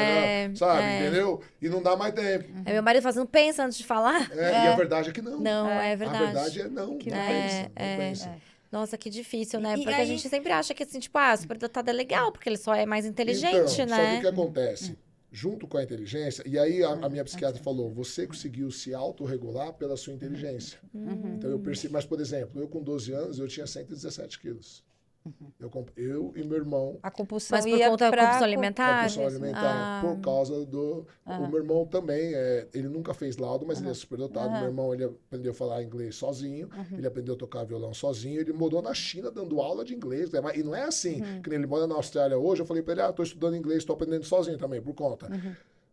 sabe, entendeu? E não dá mais tempo. Aí meu marido faz, não pensa antes de falar? E a verdade é que não. Não, é A verdade. verdade é não pensa. Nossa, que difícil, né? E Porque a aí- gente sempre acha que, assim, tipo, a superdotado é legal, porque ele só é mais inteligente, Então, só que o né? que acontece? Junto com a inteligência, e aí a minha psiquiatra falou, você conseguiu se autorregular pela sua inteligência. Então eu percebi, mas por exemplo, eu com 12 anos, eu tinha 117 quilos. Eu e meu irmão, A compulsão Mas por ia conta da pra compulsão alimentar? compulsão alimentar, por causa do... O meu irmão também, ele nunca fez laudo, mas ele é superdotado. Meu irmão, ele aprendeu a falar inglês sozinho, ele aprendeu a tocar violão sozinho, ele morou na China dando aula de inglês. E não é assim, que nem ele mora na Austrália hoje, eu falei pra ele, tô estudando inglês, tô aprendendo sozinho também, por conta.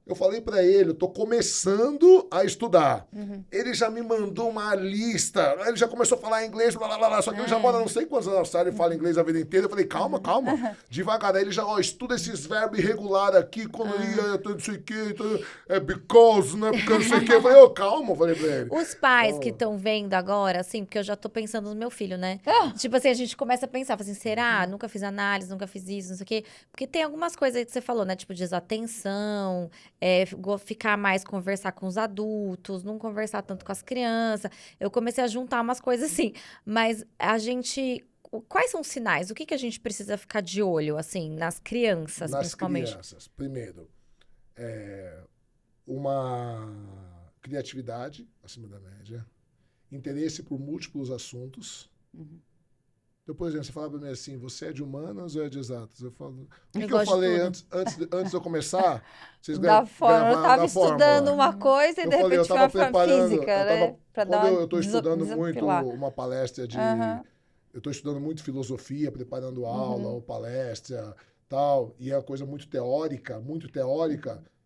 Eu falei pra ele, eu tô começando a estudar. Ele já me mandou uma lista, ele já começou a falar inglês, blá, blá, blá, só que ele já mora não sei quantos anos na Austrália e fala inglês a vida inteira. Eu falei, calma. Devagar. Aí ele já, estuda esses verbos irregulares aqui, quando ia, não sei o quê, because, né, porque não sei o quê. Eu falei, calma, eu falei pra ele. Os pais que estão vendo agora, assim, porque eu já tô pensando no meu filho, né? Tipo assim, a gente começa a pensar, assim, será? Nunca fiz análise, nunca fiz isso, não sei o quê. Porque tem algumas coisas aí que você falou, né? Tipo, desatenção, ficar mais, conversar com os adultos, não conversar tanto com as crianças. Eu comecei a juntar umas coisas assim. Mas a gente... Quais são os sinais? O que a gente precisa ficar de olho, assim, nas crianças, Nas principalmente? crianças, primeiro, uma criatividade acima da média, interesse por múltiplos assuntos. Então, por exemplo, você fala pra mim assim, você é de humanas ou é de exatas? Eu falo, o que eu falei antes de eu começar? Vocês Da forma, eu tava da estudando fórmula. uma coisa e Eu de falei, eu repente foi tava uma forma preparando, física, né? Pra dar quando uma eu tô estudando muito desapilar. uma palestra de... Eu tô estudando muito filosofia, preparando aula ou palestra, tal, e é uma coisa muito teórica,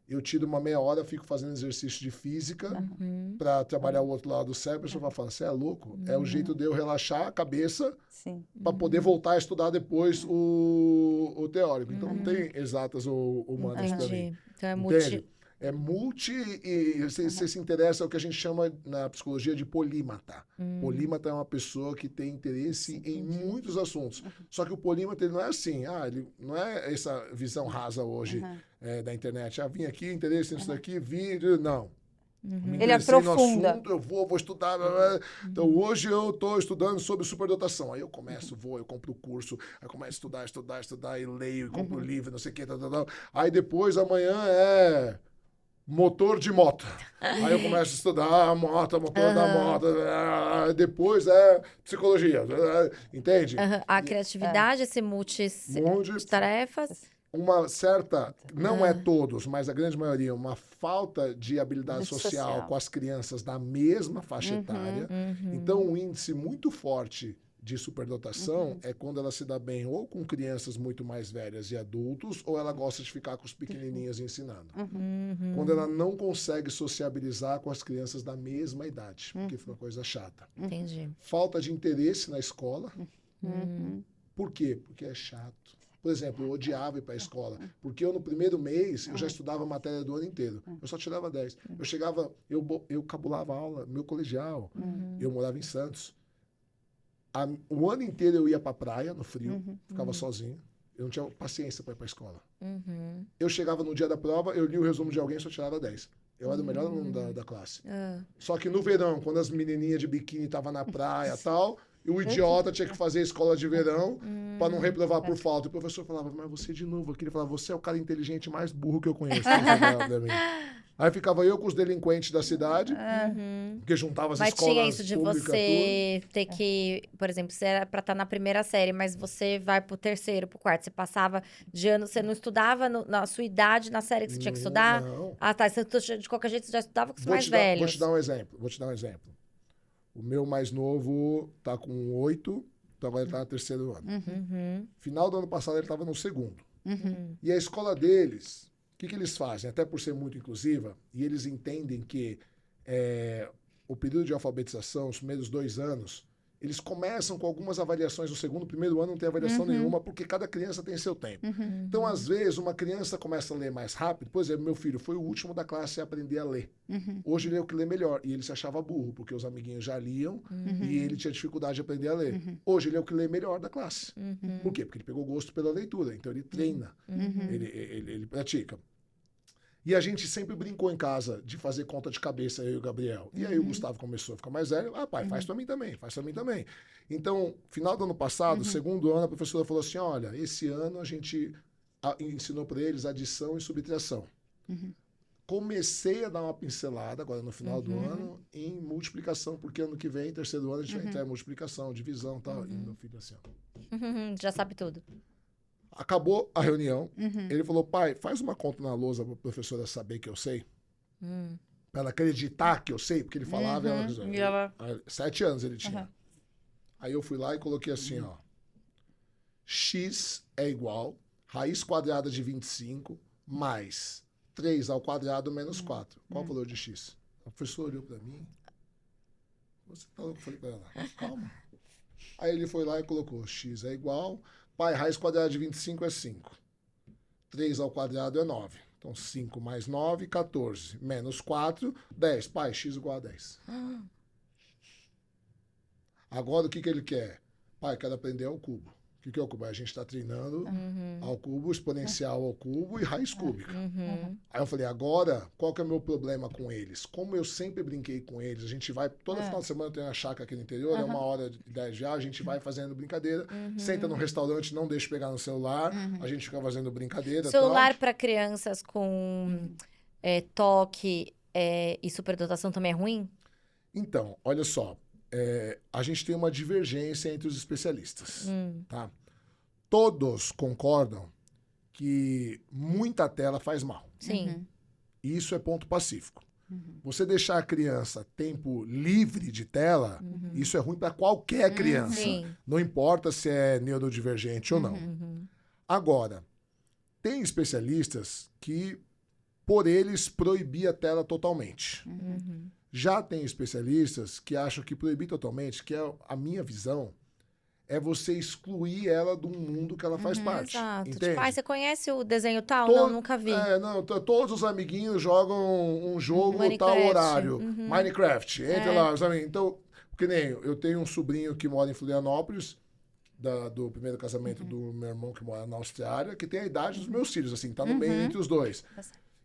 eu tiro uma meia hora, fico fazendo exercício de física para trabalhar o outro lado do cérebro. Você vai falar, você é louco? É o jeito de eu relaxar a cabeça para poder voltar a estudar depois o teórico. Então, não tem exatas ou humanas para mim. Então, Entende? É multi e você se interessa é o que a gente chama na psicologia de polímata. Polímata é uma pessoa que tem interesse em muitos assuntos. Só que o polímata ele não é assim, ele não é essa visão rasa hoje da internet. Vim aqui, interesse nisso daqui, vídeo, não. Me Ele interessei no aprofunda. assunto, eu vou estudar. Então, hoje eu estou estudando sobre superdotação. Aí eu começo, eu compro o curso, aí começo a estudar, e leio, e compro o livro, não sei o que, tal. Aí depois, amanhã motor de moto. Aí eu começo a estudar motor da moto. Depois psicologia. Entende? A criatividade, esse multi-tarefas. Uma certa, não é todos, mas a grande maioria, uma falta de habilidade social com as crianças da mesma faixa etária. Então, um índice muito forte de superdotação é quando ela se dá bem ou com crianças muito mais velhas e adultos, ou ela gosta de ficar com os pequenininhos ensinando. Quando ela não consegue sociabilizar com as crianças da mesma idade, porque fica uma coisa chata. Entendi. Falta de interesse na escola. Por quê? Porque é chato. Por exemplo, eu odiava ir para a escola, porque eu no primeiro mês eu já estudava a matéria do ano inteiro. Eu só tirava 10. Eu chegava, eu cabulava a aula, meu colegial. Eu morava em Santos. O ano inteiro eu ia para a praia, no frio, ficava sozinho. Eu não tinha paciência para ir para a escola. Eu chegava no dia da prova, eu li o resumo de alguém e só tirava 10. Eu era o melhor aluno da classe. Só que no verão, quando as menininhas de biquíni estavam na praia e tal, o idiota tinha que fazer a escola de verão para não reprovar por falta. E o professor falava, mas você de novo aqui. Ele falava, você é o cara inteligente mais burro que eu conheço. Aí ficava eu com os delinquentes da cidade, porque juntava as Mas escolas tinha isso de públicas, você ter que, por exemplo, você era pra estar na primeira série, mas você vai pro terceiro, pro quarto. Você passava de ano, você não estudava na sua idade, na série que você tinha que estudar? Não. Tá. De qualquer jeito, você já estudava com os mais velhos. Vou te dar um exemplo. O meu mais novo tá com 8, então agora ele tá no terceiro ano. Final do ano passado ele estava no segundo. E a escola deles, o que eles fazem? Até por ser muito inclusiva, e eles entendem que o período de alfabetização, os primeiros 2 anos, eles começam com algumas avaliações no segundo, primeiro ano não tem avaliação nenhuma, porque cada criança tem seu tempo. Então, às vezes, uma criança começa a ler mais rápido. Por exemplo, meu filho foi o último da classe a aprender a ler. Hoje ele é o que lê melhor. E ele se achava burro, porque os amiguinhos já liam e ele tinha dificuldade de aprender a ler. Hoje ele é o que lê melhor da classe. Por quê? Porque ele pegou gosto pela leitura. Então, ele treina, ele pratica. E a gente sempre brincou em casa de fazer conta de cabeça, eu e o Gabriel. E aí o Gustavo começou a ficar mais velho. Ah, pai, faz pra mim também, faz pra mim também. Então, final do ano passado, segundo ano, a professora falou assim, olha, esse ano a gente ensinou para eles adição e subtração. Comecei a dar uma pincelada, agora no final do ano, em multiplicação, porque ano que vem, terceiro ano, a gente vai entrar em multiplicação, divisão e tal. E meu filho assim, ó. Já sabe tudo. Acabou a reunião, ele falou, pai, faz uma conta na lousa para a professora saber que eu sei. Para ela acreditar que eu sei, porque ele falava, E ela... 7 anos ele tinha. Aí eu fui lá e coloquei assim, ó. X é igual, raiz quadrada de 25, mais 3 ao quadrado menos 4. Qual o valor de X? A professora olhou para mim. Você tá louco? Eu falei para ela, calma. Aí ele foi lá e colocou, X é igual... Pai, raiz quadrada de 25 é 5. 3 ao quadrado é 9. Então, 5 mais 9, 14. Menos 4, 10. Pai, x igual a 10. Agora, o que ele quer? Pai, quero aprender ao cubo. O que é o cubo? A gente está treinando ao cubo, exponencial ao cubo e raiz cúbica. Aí eu falei, agora, qual que é o meu problema com eles? Como eu sempre brinquei com eles, a gente vai, toda final de semana tem uma chácara aqui no interior, é 1 hora de 10 já, a gente vai fazendo brincadeira, senta no restaurante, não deixa pegar no celular, a gente fica fazendo brincadeira. Celular para crianças com toque e superdotação também é ruim? Então, olha só, a gente tem uma divergência entre os especialistas, tá? Todos concordam que muita tela faz mal. Sim. Isso é ponto pacífico. Você deixar a criança tempo livre de tela, isso é ruim para qualquer criança. Sim. Não importa se é neurodivergente ou não. Agora, tem especialistas que, por eles, proibir a tela totalmente. Já tem especialistas que acham que proibir totalmente, que é a minha visão, é você excluir ela do mundo que ela faz parte. Exato. Entende? Tipo, você conhece o desenho tal? Não, nunca vi. Todos os amiguinhos jogam um jogo Minecraft. tal horário. Minecraft, entra lá. Os amiguinhos. Então, que nem eu tenho um sobrinho que mora em Florianópolis, do primeiro casamento do meu irmão que mora na Austrália, que tem a idade dos meus filhos, assim, tá no meio entre os dois.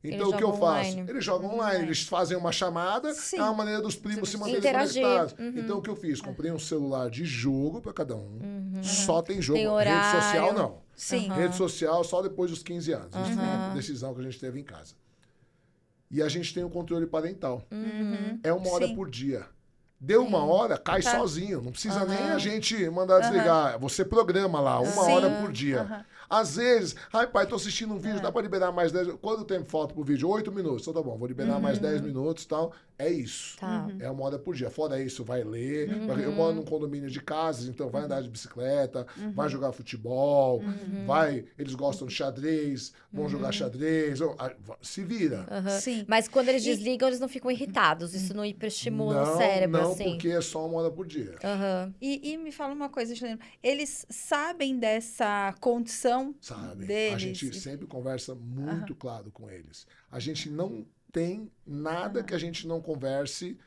Então, o que eu faço? Online. Eles jogam online, eles fazem uma chamada, Sim. é uma maneira dos primos se manterem Interagir. conectados. Então, o que eu fiz? Comprei um celular de jogo para cada um. Só tem jogo. Tem Rede horário. social, não. Sim. Rede social só depois dos 15 anos. Isso foi uma decisão que a gente teve em casa. E a gente tem o controle parental. É 1 hora Sim. por dia. Deu 1 hora, cai sozinho. Não precisa nem a gente mandar desligar. Você programa lá, 1 hora por dia. Às vezes, ai pai, tô assistindo um vídeo, dá para liberar mais 10... Quanto tempo falta pro vídeo? 8 minutos. Então tá bom, vou liberar mais 10 minutos e tal. É isso. Tá. É 1 hora por dia. Fora isso, vai ler. Eu moro num condomínio de casas, então vai andar de bicicleta, vai jogar futebol, eles gostam de xadrez, vão jogar xadrez. Se vira. Sim. Mas quando eles desligam, eles não ficam irritados. Isso não hiperestimula o cérebro, não, assim. porque é só 1 hora por dia. E me fala uma coisa, Juliana. Eles sabem dessa condição Sabe? deles? A gente sempre conversa muito claro com eles. A gente não tem nada que a gente não converse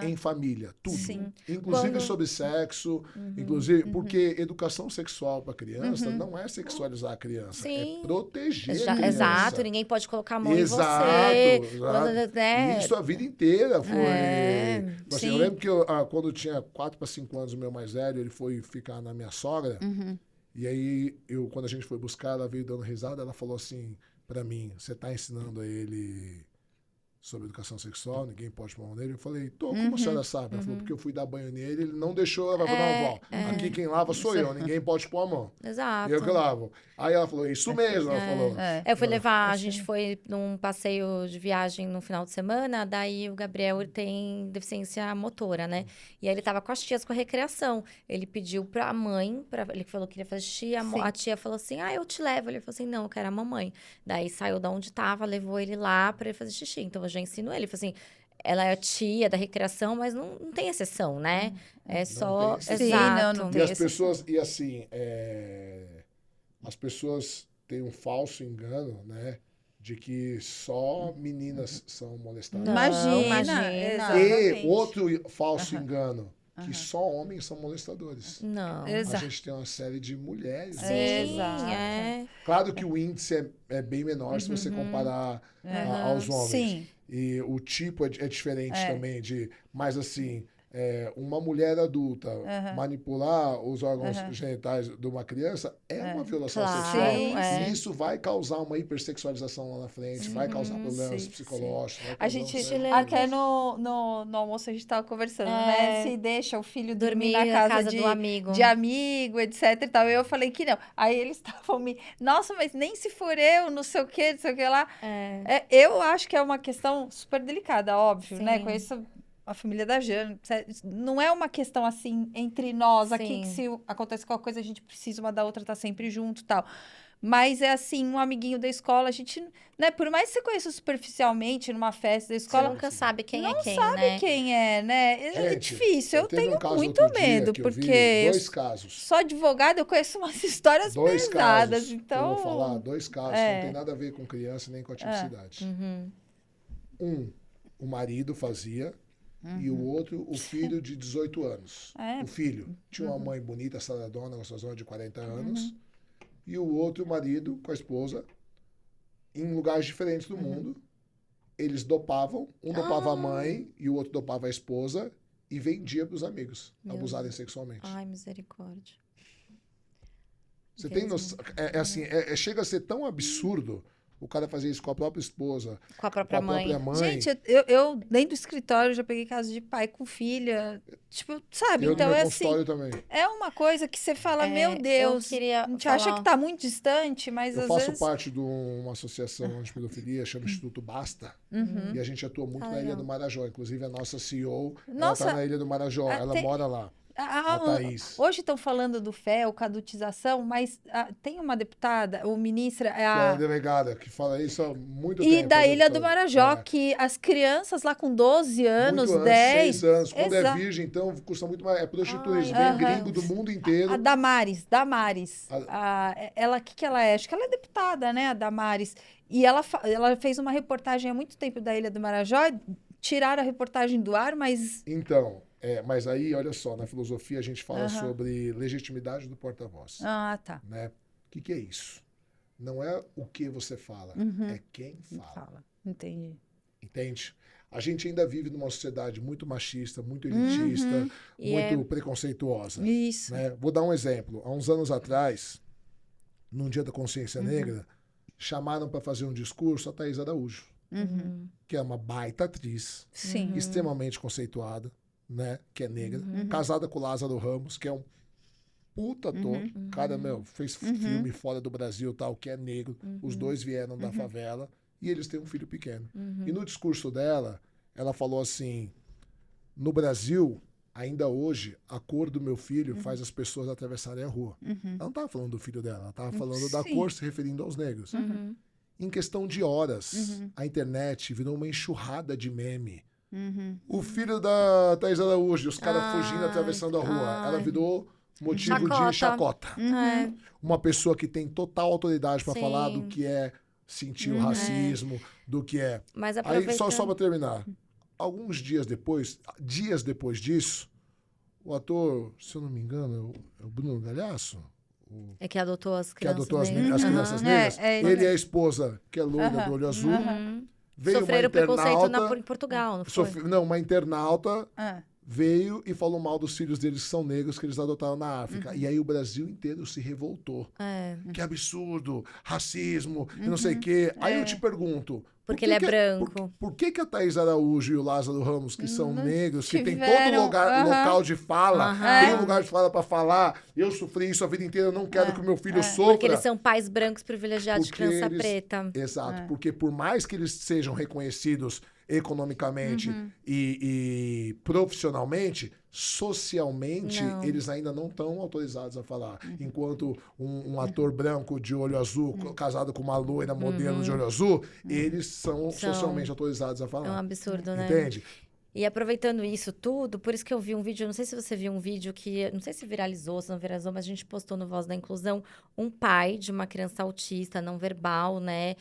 em família. Tudo. Sim. Inclusive sobre sexo, inclusive porque educação sexual para criança não é sexualizar a criança, Sim. é proteger a criança. Exato, ninguém pode colocar a mão em você. Exato. Né? Isso a vida inteira foi. Assim, eu sim. lembro que quando eu tinha 4 para 5 anos, o meu mais velho, ele foi ficar na minha sogra. E aí, quando a gente foi buscar, ela veio dando risada, ela falou assim para mim, você tá ensinando a ele sobre educação sexual, ninguém pode pôr a mão nele. Eu falei, como a senhora sabe? Ela falou, porque eu fui dar banho nele, ele não deixou, ela falou, não, vó, aqui quem lava sou eu, ninguém pode pôr a mão. Exato. E eu que lavo. Aí ela falou, isso mesmo, ela falou. Eu fui levar, a gente foi num passeio de viagem no final de semana, daí o Gabriel ele tem deficiência motora, né? E aí ele tava com as tias com a recreação. Ele pediu pra mãe, ele falou que queria fazer xixi, a tia falou assim, eu te levo. Ele falou assim, não, eu quero a mamãe. Daí saiu de onde tava, levou ele lá pra ele fazer xixi. Então eu já ensino ele, falou assim, ela é a tia da recreação, mas não tem exceção, né? É só... tem exceção. Sim, Exato. não E tem as exceção. pessoas, e assim, as pessoas têm um falso engano, né? De que só meninas são molestadas. Não, Imagina, E exatamente. outro falso engano, que só homens são molestadores. Não. A Exato. gente tem uma série de mulheres. Sim, Exato. Claro que o índice é bem menor se você comparar aos homens. Sim. E o tipo é diferente também, mas assim, uma mulher adulta manipular os órgãos genitais de uma criança é uma violação Claro, sexual. Sim, E isso vai causar uma hipersexualização lá na frente, vai causar problemas psicológicos. Vai A causar gente, uma série de até problemas. no almoço a gente tava conversando, né? Se deixa o filho dormir na casa do amigo. de amigo, etc e tal. Eu falei que não. Aí eles estavam nossa, mas nem se for eu, não sei o que lá. Eu acho que é uma questão super delicada, óbvio, né? Sim. Conheço a família da Jana. Não é uma questão assim entre nós aqui, Sim. que se acontece qualquer coisa, a gente precisa uma da outra estar sempre junto e tal. Mas é assim, um amiguinho da escola, a gente, né? Por mais que você conheça superficialmente numa festa da Você escola, nunca sabe quem é quem, sabe né? quem é, né? É Gente, difícil. Eu teve tenho um caso muito outro dia medo, que eu vi porque dois casos. sou advogada, eu conheço umas histórias Dois pesadas. casos. Então, Eu vou falar, dois casos que não tem nada a ver com criança nem com atividade. O marido fazia e o outro, o filho de 18 anos. O filho tinha uma mãe bonita, saradona, gostosona de 40 anos. E o outro, o marido, com a esposa, em lugares diferentes do mundo. Eles dopavam, um dopava a mãe e o outro dopava a esposa e vendia para os amigos abusarem sexualmente. Ai, misericórdia. Você tem noção? Chega a ser tão absurdo o cara fazer isso com a própria esposa, Com a própria mãe. gente, eu dentro do escritório já peguei caso de pai com filha. Tipo, sabe? Eu Então no meu é assim. consultório também. É uma coisa que você fala, meu Eu Deus, queria a gente acha falar- que tá muito distante, mas Eu às faço vezes... parte de uma associação anti-pedofilia, chama Instituto Basta, e a gente atua muito na Ilha do Marajó. Inclusive, a nossa CEO, ela está na Ilha do Marajó, ela mora lá, a Thaís. Hoje estão falando do FEL, cadutização, mas tem uma deputada, ou ministra, Que é a delegada, que fala isso há muito tempo. e da a Ilha do deputada. Marajó, que as crianças lá com 12 anos, Muito antes, 10... 6 anos. Quando é Exato. virgem, então, custa muito mais. É prostituísmo. Ai, Vem gringo do mundo inteiro. A Damares. Ela, o que que ela é? Acho que ela é deputada, né, a Damares. E ela fez uma reportagem há muito tempo da Ilha do Marajó, tiraram a reportagem do ar, mas... Então, mas aí, olha só, na filosofia a gente fala sobre legitimidade do porta-voz. Ah, tá. Né? O que é isso? Não é o que você fala, é quem fala. Entendi. Entende? A gente ainda vive numa sociedade muito machista, muito elitista, muito preconceituosa. Isso. Né? Vou dar um exemplo. Há uns anos atrás, num Dia da Consciência Negra, chamaram para fazer um discurso a Thaís Araújo, que é uma baita atriz, Sim. extremamente conceituada, né? Que é negra, casada com o Lázaro Ramos, que é um puta ator. Cara, fez filme fora do Brasil, tal, que é negro. Os dois vieram da favela e eles têm um filho pequeno. E no discurso dela, ela falou assim: no Brasil, ainda hoje, a cor do meu filho faz as pessoas atravessarem a rua. Ela não estava falando do filho dela, ela estava falando da cor se referindo aos negros. Em questão de horas, a internet virou uma enxurrada de meme. O filho da Thaís Araújo, os caras fugindo, atravessando a rua. Ela virou motivo de chacota. Uma pessoa que tem total autoridade para falar do que é sentir o racismo, do que é... Mas Aí, aproveitando... só para terminar. Alguns dias depois disso, o ator, se eu não me engano, é o Bruno Galhaço? É que adotou as Que crianças adotou as negras. crianças negras. ele Ele é a esposa, que é loira, do olho azul. Veio Sofreram uma preconceito internauta... em Portugal, não foi? Uma internauta veio e falou mal dos filhos deles que são negros, que eles adotaram na África. E aí o Brasil inteiro se revoltou. Que absurdo, racismo, e não sei o quê. Aí eu te pergunto... Porque ele é branco. Por que a Thaís Araújo e o Lázaro Ramos, que são negros, que tem todo tiveram, local de fala, tem um lugar de fala para falar, eu sofri isso a vida inteira, eu não quero que o meu filho sofra. Porque eles são pais brancos privilegiados de Porque criança eles- preta. Exato, porque por mais que eles sejam reconhecidos economicamente e profissionalmente, socialmente, Não. eles ainda não estão autorizados a falar. Enquanto um ator branco de olho azul, casado com uma loira modelo de olho azul, eles são socialmente autorizados a É um falar. absurdo, né? Entende? E aproveitando isso tudo, por isso que eu vi um vídeo, não sei se você viu um vídeo que, não sei se viralizou, se não viralizou, mas a gente postou no Voz da Inclusão, um pai de uma criança autista não verbal, né?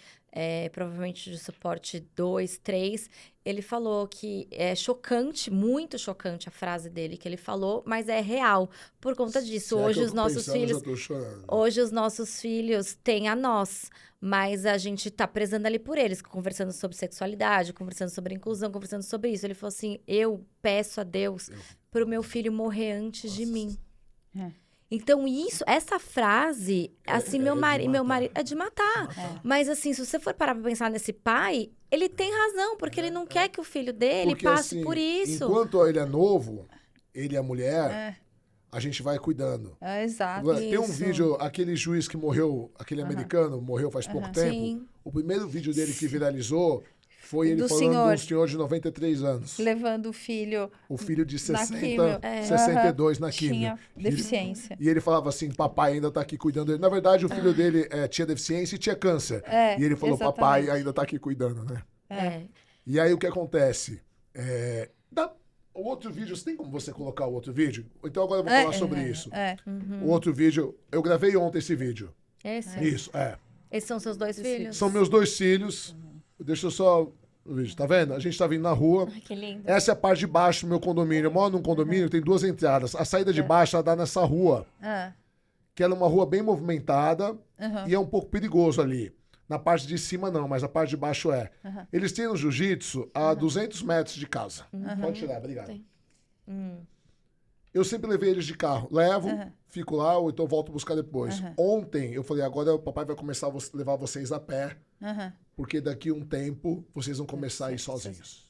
Provavelmente de suporte 2, 3. Ele falou que é chocante, muito chocante a frase dele que ele falou, mas é real. Por conta disso, Se é que hoje eu os tô nossos pensando, eu filhos. já tô chorando. Hoje os nossos filhos têm a nós, mas a gente tá prezando ali por eles, conversando sobre sexualidade, conversando sobre inclusão, conversando sobre isso. Ele falou assim: eu peço a Deus pro meu filho morrer antes de mim. É. Então, essa frase, assim, meu marido é de matar. Mas assim, se você for parar pra pensar nesse pai, ele tem razão, porque ele não quer que o filho dele Porque, passe assim, por isso. enquanto ele é novo, ele e a mulher, a gente vai cuidando. Exato. Tem um Isso. vídeo, aquele juiz que morreu, aquele americano, morreu faz pouco tempo. Sim. O primeiro vídeo dele que viralizou foi ele Do falando senhor. de um senhor de 93 anos. Levando o filho O filho de na 60, químio. 62 na Tinha químio. deficiência. E ele falava assim, papai ainda tá aqui cuidando dele. Na verdade, o filho dele tinha deficiência e tinha câncer. E ele falou, exatamente. papai ainda tá aqui cuidando, né? É. E aí o que acontece? O outro vídeo, você tem como você colocar o outro vídeo? Então agora eu vou falar sobre isso. O outro vídeo, eu gravei ontem esse vídeo. Esse? Isso, Esses são seus dois filhos? São meus 2 filhos. Deixa eu só... O vídeo, tá vendo? A gente tá vindo na rua. Ai, que lindo. Essa é a parte de baixo do meu condomínio. Eu moro num condomínio que tem 2 entradas. A saída de baixo, ela dá nessa rua. Que ela é uma rua bem movimentada e é um pouco perigoso ali. Na parte de cima não, mas a parte de baixo é. Eles têm no jiu-jitsu a 200 metros de casa. Pode tirar, obrigado. Tem. Eu sempre levei eles de carro. Levo, fico lá, ou então volto buscar depois. Ontem, eu falei, agora o papai vai começar a levar vocês a pé, porque daqui a um tempo vocês vão começar a ir sozinhos.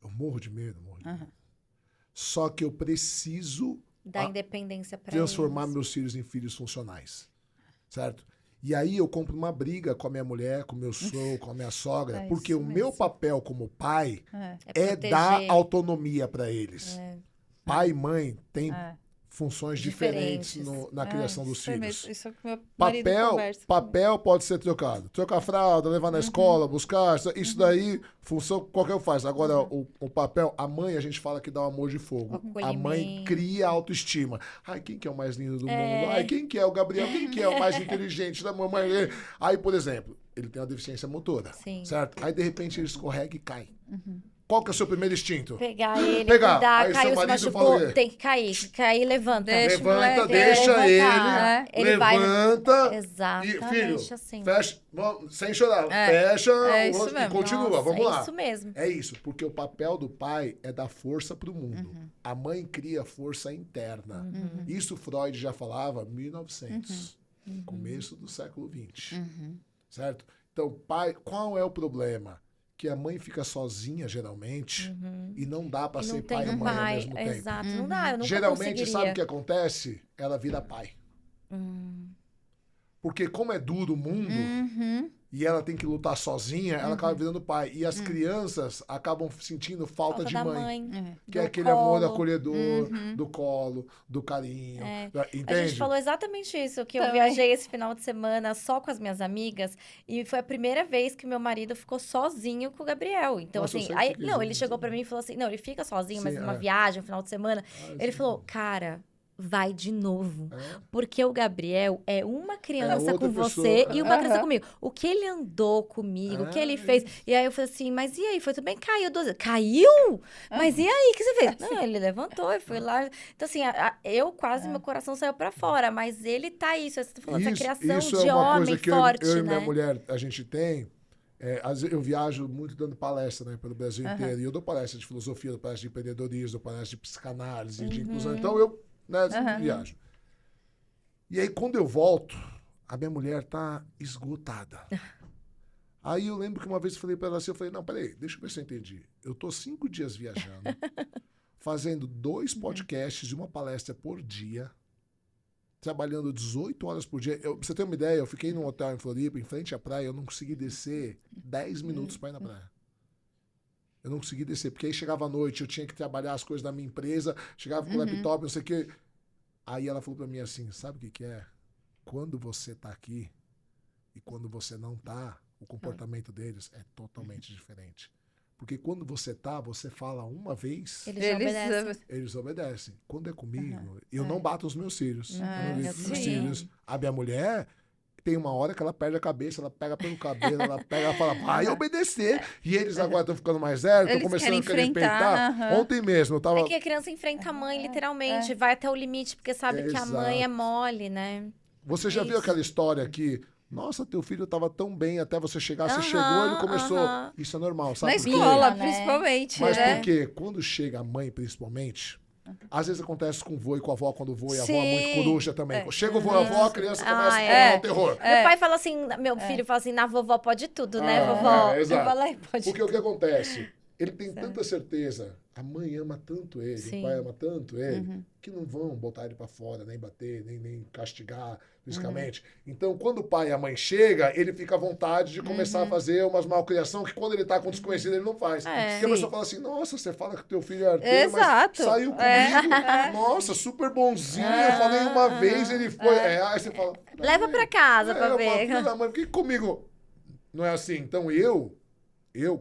Eu morro de medo, Só que eu preciso Dar independência pra transformar eles. meus filhos em filhos funcionais. Certo? E aí eu compro uma briga com a minha mulher, com o meu sogro, com a minha sogra, porque o meu papel como pai é dar proteger. autonomia para eles. Pai e mãe têm funções diferentes na criação dos Isso é filhos. mesmo, isso é o que meu marido conversa. Papel pode ser trocado. Trocar fralda, levar na escola, buscar. Isso daí, função qualquer um faz. Agora, o papel, a mãe, a gente fala que dá um amor de fogo. A mãe Acolhimento. cria autoestima. Ai, quem que é o mais lindo do mundo? Ai, quem que é o Gabriel? Quem que é o mais inteligente da mamãe? Aí, por exemplo, ele tem uma deficiência motora. Sim. Certo? Aí, de repente, ele escorrega e cai. Qual que é o seu primeiro instinto? Pegar ele, Pegar. cuidar, Aí caiu, seu se marido machucou, fala, tem que cair. Cair, levanta. Deixa o Levanta, moleque, deixa levantar. ele, Ele vai- levanta. Exatamente E, filho, assim. fecha, sem chorar, fecha É o isso rosto e mesmo. continua, Nossa, vamos é lá. isso mesmo. É isso, porque o papel do pai é dar força pro mundo. A mãe cria força interna. Isso Freud já falava em 1900, começo do século 20. Certo? Então, pai, qual é o problema? Que a mãe fica sozinha, geralmente, e não dá para E ser não pai tem e mãe ao pai. mesmo tempo. Exato, não dá, eu nunca Geralmente, conseguiria. sabe o que acontece? Ela vira pai. Porque como é duro o mundo, e ela tem que lutar sozinha, ela acaba virando pai. E as crianças acabam sentindo falta de da mãe. Que do é aquele amor colo. acolhedor, do colo, do carinho. Entende? A gente falou exatamente isso, que eu Também. viajei esse final de semana só com as minhas amigas e foi a primeira vez que meu marido ficou sozinho com o Gabriel. Então, Nossa, eu assim, sempre aí, fiquei não, ele sozinho. chegou pra mim e falou assim, não, ele fica sozinho, mas Sim, numa viagem, um final de semana. Ele sim. falou, cara, vai de novo. É. Porque o Gabriel é uma criança outra com pessoa, você e uma criança Aham. comigo. O que ele andou comigo, o que ele fez. E aí eu falei assim, mas e aí? Foi tudo bem? Caiu 12 vezes. Caiu? Mas e aí? O que você fez? Não, ele levantou e foi lá. Então, assim, eu quase, meu coração saiu pra fora. Mas ele tá isso. Você falou, essa criação isso de é uma homem coisa que forte, eu e né? minha mulher, a gente tem. Às vezes eu viajo muito dando palestra, né, pelo Brasil inteiro. E eu dou palestra de filosofia, dou palestra de empreendedorismo, dou palestra de psicanálise, de inclusão. Então eu viajo. E aí, quando eu volto, a minha mulher tá esgotada. Aí eu lembro que uma vez eu falei pra ela assim, eu falei, não, peraí, deixa eu ver se eu entendi. Eu tô 5 dias viajando, fazendo 2 podcasts e uma palestra por dia, trabalhando 18 horas por dia. Pra você ter uma ideia, eu fiquei num hotel em Floripa, em frente à praia, eu não consegui descer 10 minutos pra ir na praia. Eu não consegui descer, porque aí chegava à noite, eu tinha que trabalhar as coisas da minha empresa, chegava com o laptop, não sei o quê. Aí ela falou pra mim assim, sabe o que que é? Quando você tá aqui e quando você não tá, o comportamento deles é totalmente diferente. Porque quando você tá, você fala uma vez, Eles já obedecem. eles obedecem. Quando é comigo, eu não bato os meus filhos. Eu não grito os meus sim. filhos. A minha mulher tem uma hora que ela perde a cabeça, ela pega pelo cabelo, ela pega, ela fala, vai obedecer. E eles agora estão ficando mais velhos, estão Eles começando a querem querer peitar. enfrentar, Ontem mesmo, eu tava... É que a criança enfrenta a mãe, literalmente. Vai até o limite, porque sabe que a mãe é mole, né? Você já viu Isso. aquela história que, nossa, teu filho estava tão bem até você chegar, você Aham, chegou, ele começou. aham. Isso é normal, sabe Na por quê? escola, né? principalmente, Mas né? porque quando chega a mãe, principalmente, às vezes acontece com o vô e com a avó, quando o vô e a avó é muito Sim. coruja também. Chega o vô e a avó, a criança começa a é. pegar o terror. Meu pai fala assim, meu filho fala assim, na vovó pode tudo, né, vovó? exato. Eu falo, "Ai, pode Porque o que acontece? Ele tem tanta certeza, a mãe ama tanto ele, Sim. o pai ama tanto ele, que não vão botar ele pra fora, nem bater, nem castigar fisicamente. Então, quando o pai e a mãe chegam, ele fica à vontade de começar a fazer umas malcriação que quando ele tá com desconhecido, ele não faz. É. Porque a pessoa fala assim, nossa, você fala que teu filho é arteiro, Exato. mas saiu comigo, nossa, super bonzinho, eu falei uma vez, ele foi... aí você fala... Leva pra casa pra eu ver. falo, filho da mãe, por que comigo não é assim? Então,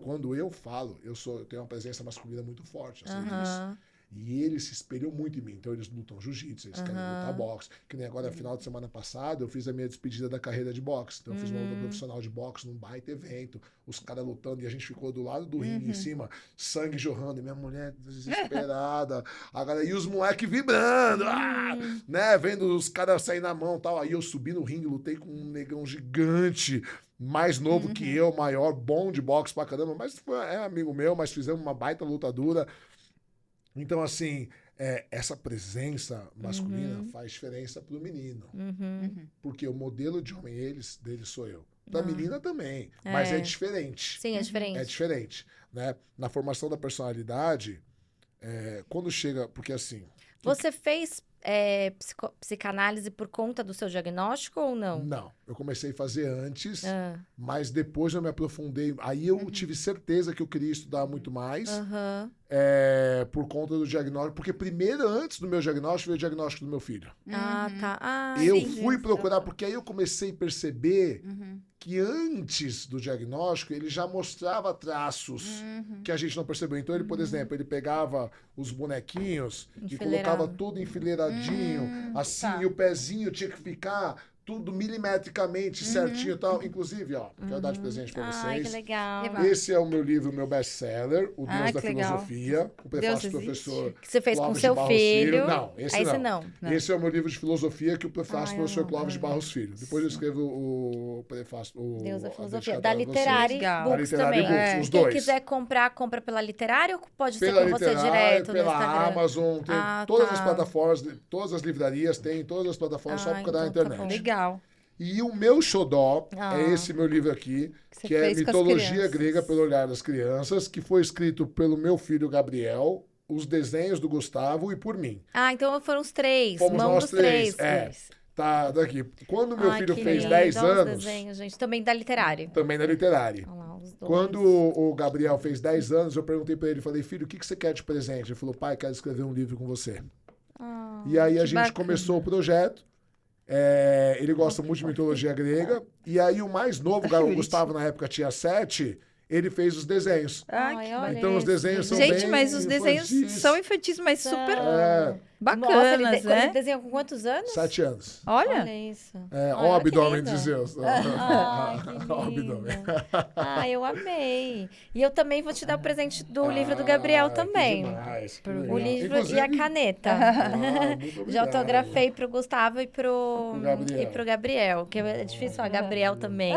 quando eu falo, eu tenho uma presença masculina muito forte. Assim, Aham. e eles se espelham muito em mim. Então, eles lutam jiu-jitsu, eles querem lutar boxe. Que nem agora, final de semana passada, eu fiz a minha despedida da carreira de boxe. Então, eu fiz uma luta profissional de boxe num baita evento. Os caras lutando e a gente ficou do lado do ringue, em cima, sangue jorrando. E minha mulher desesperada. E os moleques vibrando, né? Vendo os caras sair na mão e tal. Aí eu subi no ringue, lutei com um negão gigante, mais novo que eu, maior, bom de boxe pra caramba. Mas é amigo meu, mas fizemos uma baita luta dura. Então, assim, essa presença masculina faz diferença pro menino. Porque o modelo de homem dele sou eu. Da menina também, mas é diferente. Sim, é diferente. É diferente, né? Na formação da personalidade, quando chega... Porque, assim... Você fez psicanálise por conta do seu diagnóstico ou não? Não, eu comecei a fazer antes, Ah. mas depois eu me aprofundei. Aí eu tive certeza que eu queria estudar muito mais. Aham. Por conta do diagnóstico, porque primeiro, antes do meu diagnóstico, veio o diagnóstico do meu filho. Ah, tá. Ah, Eu entendi. fui procurar, porque aí eu comecei a perceber que antes do diagnóstico, ele já mostrava traços que a gente não percebeu. Então, ele, por exemplo, ele pegava os bonequinhos e colocava tudo enfileiradinho, assim, tá. e o pezinho tinha que ficar tudo milimetricamente certinho e tal. Inclusive, ó, quero dar de presente pra Ai, que vocês. legal. Eba. Esse é o meu livro, meu best-seller, O Deus da que legal. Filosofia, o prefácio do Deus existe? professor Que você fez com Clóvis seu de Barros filho. Não, esse Aí não. você não. Esse é o meu livro de filosofia que o prefácio do Ai, professor eu Clóvis de amo. Barros Filho. Depois eu escrevo o prefácio. Deus da a filosofia. dedicatória Da a vocês. Literary Legal. Da Books Literary também. Books, os Quem dois. quiser comprar, compra pela Literary ou pode ser Pela com você Literária, direto no pela Instagram? Amazon, tem Ah, todas tá. as plataformas, todas as livrarias tem, todas as plataformas, só procurar na então tá internet. bom. Legal. E o meu xodó Ah. é esse meu livro aqui, Que você que é fez com as Mitologia crianças. Grega pelo Olhar das Crianças, que foi escrito pelo meu filho Gabriel, os desenhos do Gustavo e por mim. Ah, então foram os três. Fomos Mão nós dos três. três. Tá daqui. Quando meu Ai, filho que fez lindo. 10 Olha os anos, desenhos, gente. Também da Literary. também na Literária. Olha lá, os dois. Quando o Gabriel fez 10 anos, eu perguntei pra ele, falei, filho, o que você quer de presente? Ele falou, pai, quero escrever um livro com você. Ah, E aí a que gente bacana. começou o projeto. Ele gosta muito de mitologia grega. E aí o mais novo, o Gustavo, na época tinha 7, ele fez os desenhos. Ah, Ai, que olha bacana. Então os desenhos são Gente, bem mas os desenhos infantis. são infantis, mas super É, Nossa, ele, bacanas, ele né? desenhou com quantos anos? 7 anos. Olha. Olha isso. Ó o Olha, abdômen que de lindo. Zeus. Ai, que Ó o abdômen. lindo. Ah, eu amei. E eu também vou te dar o presente do livro do Gabriel que também. demais, que O legal. livro Inclusive- e a caneta. muito Já obrigado. autografei pro Gustavo e pro Gabriel. e pro Gabriel, que é difícil falar Gabriel também.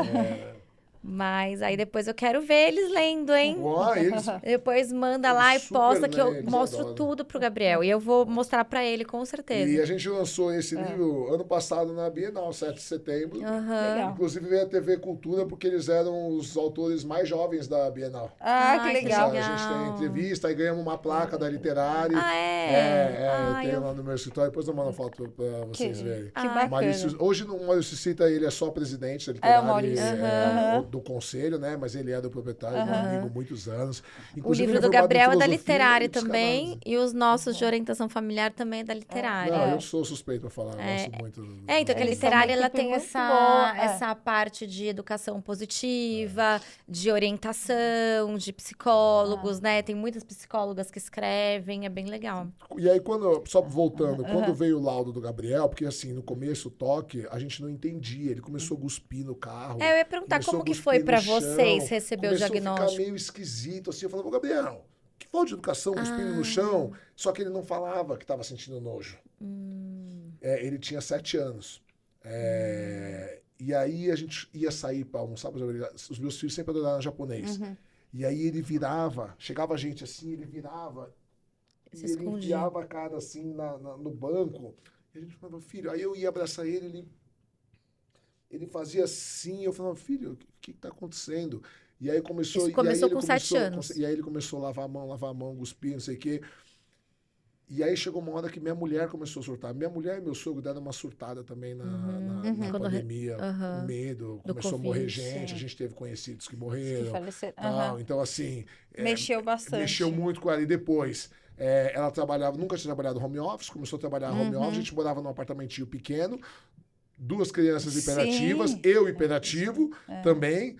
Mas aí depois eu quero ver eles lendo, hein? Ó, eles Depois manda lá e Super posta que eu leem, eles mostro adoram. tudo pro Gabriel. E eu vou mostrar pra ele, com certeza. E a gente lançou esse livro ano passado na Bienal, 7 de setembro. Aham. Legal. Inclusive veio a TV Cultura, porque eles eram os autores mais jovens da Bienal. Ah, Ai, que que legal. A gente tem entrevista e ganhamos uma placa da Literary. Ah, é? Ai, tem eu- lá no meu escritório. Depois eu mando uma foto pra vocês verem. Que Ai, bacana. Hoje o Maurício Cita, ele é só presidente da É, Literary. o Maurício. do conselho, né? Mas ele é do proprietário, meu amigo há muitos anos. O Inclusive, livro ele é do formado em Gabriel é da filosofia literária e também, psicanálise. e os nossos de orientação familiar também é da literária. Não, eu sou suspeito pra falar, eu gosto muito. Então, que a Eles são literária, uma ela equipe tem muito essa, boa, essa parte de educação positiva, de orientação, de psicólogos, né? Tem muitas psicólogas que escrevem, é bem legal. E aí, só voltando, quando veio o laudo do Gabriel, porque assim, no começo, o toque, a gente não entendia. Ele começou a cuspir no carro. Eu ia perguntar começou como a que cuspir foi no pra chão, vocês receber o começou a diagnóstico. ficar meio esquisito, assim. Eu falava, Gabriel, que falta de educação, cuspindo no chão? Só que ele não falava que estava sentindo nojo. Ele tinha 7 anos. E aí a gente ia sair para almoçar, os meus filhos sempre adoraram japonês. E aí ele virava, chegava a gente assim, ele virava, Se e ele escondia. enfiava a cara assim no banco. E a gente falava, filho, aí eu ia abraçar ele fazia assim, eu falava, filho, o que está acontecendo? E aí começou... Isso começou ele com 7 anos. E aí ele começou a lavar a mão, cuspir, não sei o quê. E aí chegou uma hora que minha mulher começou a surtar. Minha mulher e meu sogro deram uma surtada também na Quando pandemia, com medo. Do Começou a morrer Covid, gente, sim. a gente teve conhecidos que Que morreram. faleceram. Tal. Então, assim... Mexeu bastante. Mexeu muito com ela. E depois, ela trabalhava, nunca tinha trabalhado home office, começou a trabalhar home office, a gente morava num apartamentinho pequeno, 2 crianças hiperativas, Sim. eu hiperativo também.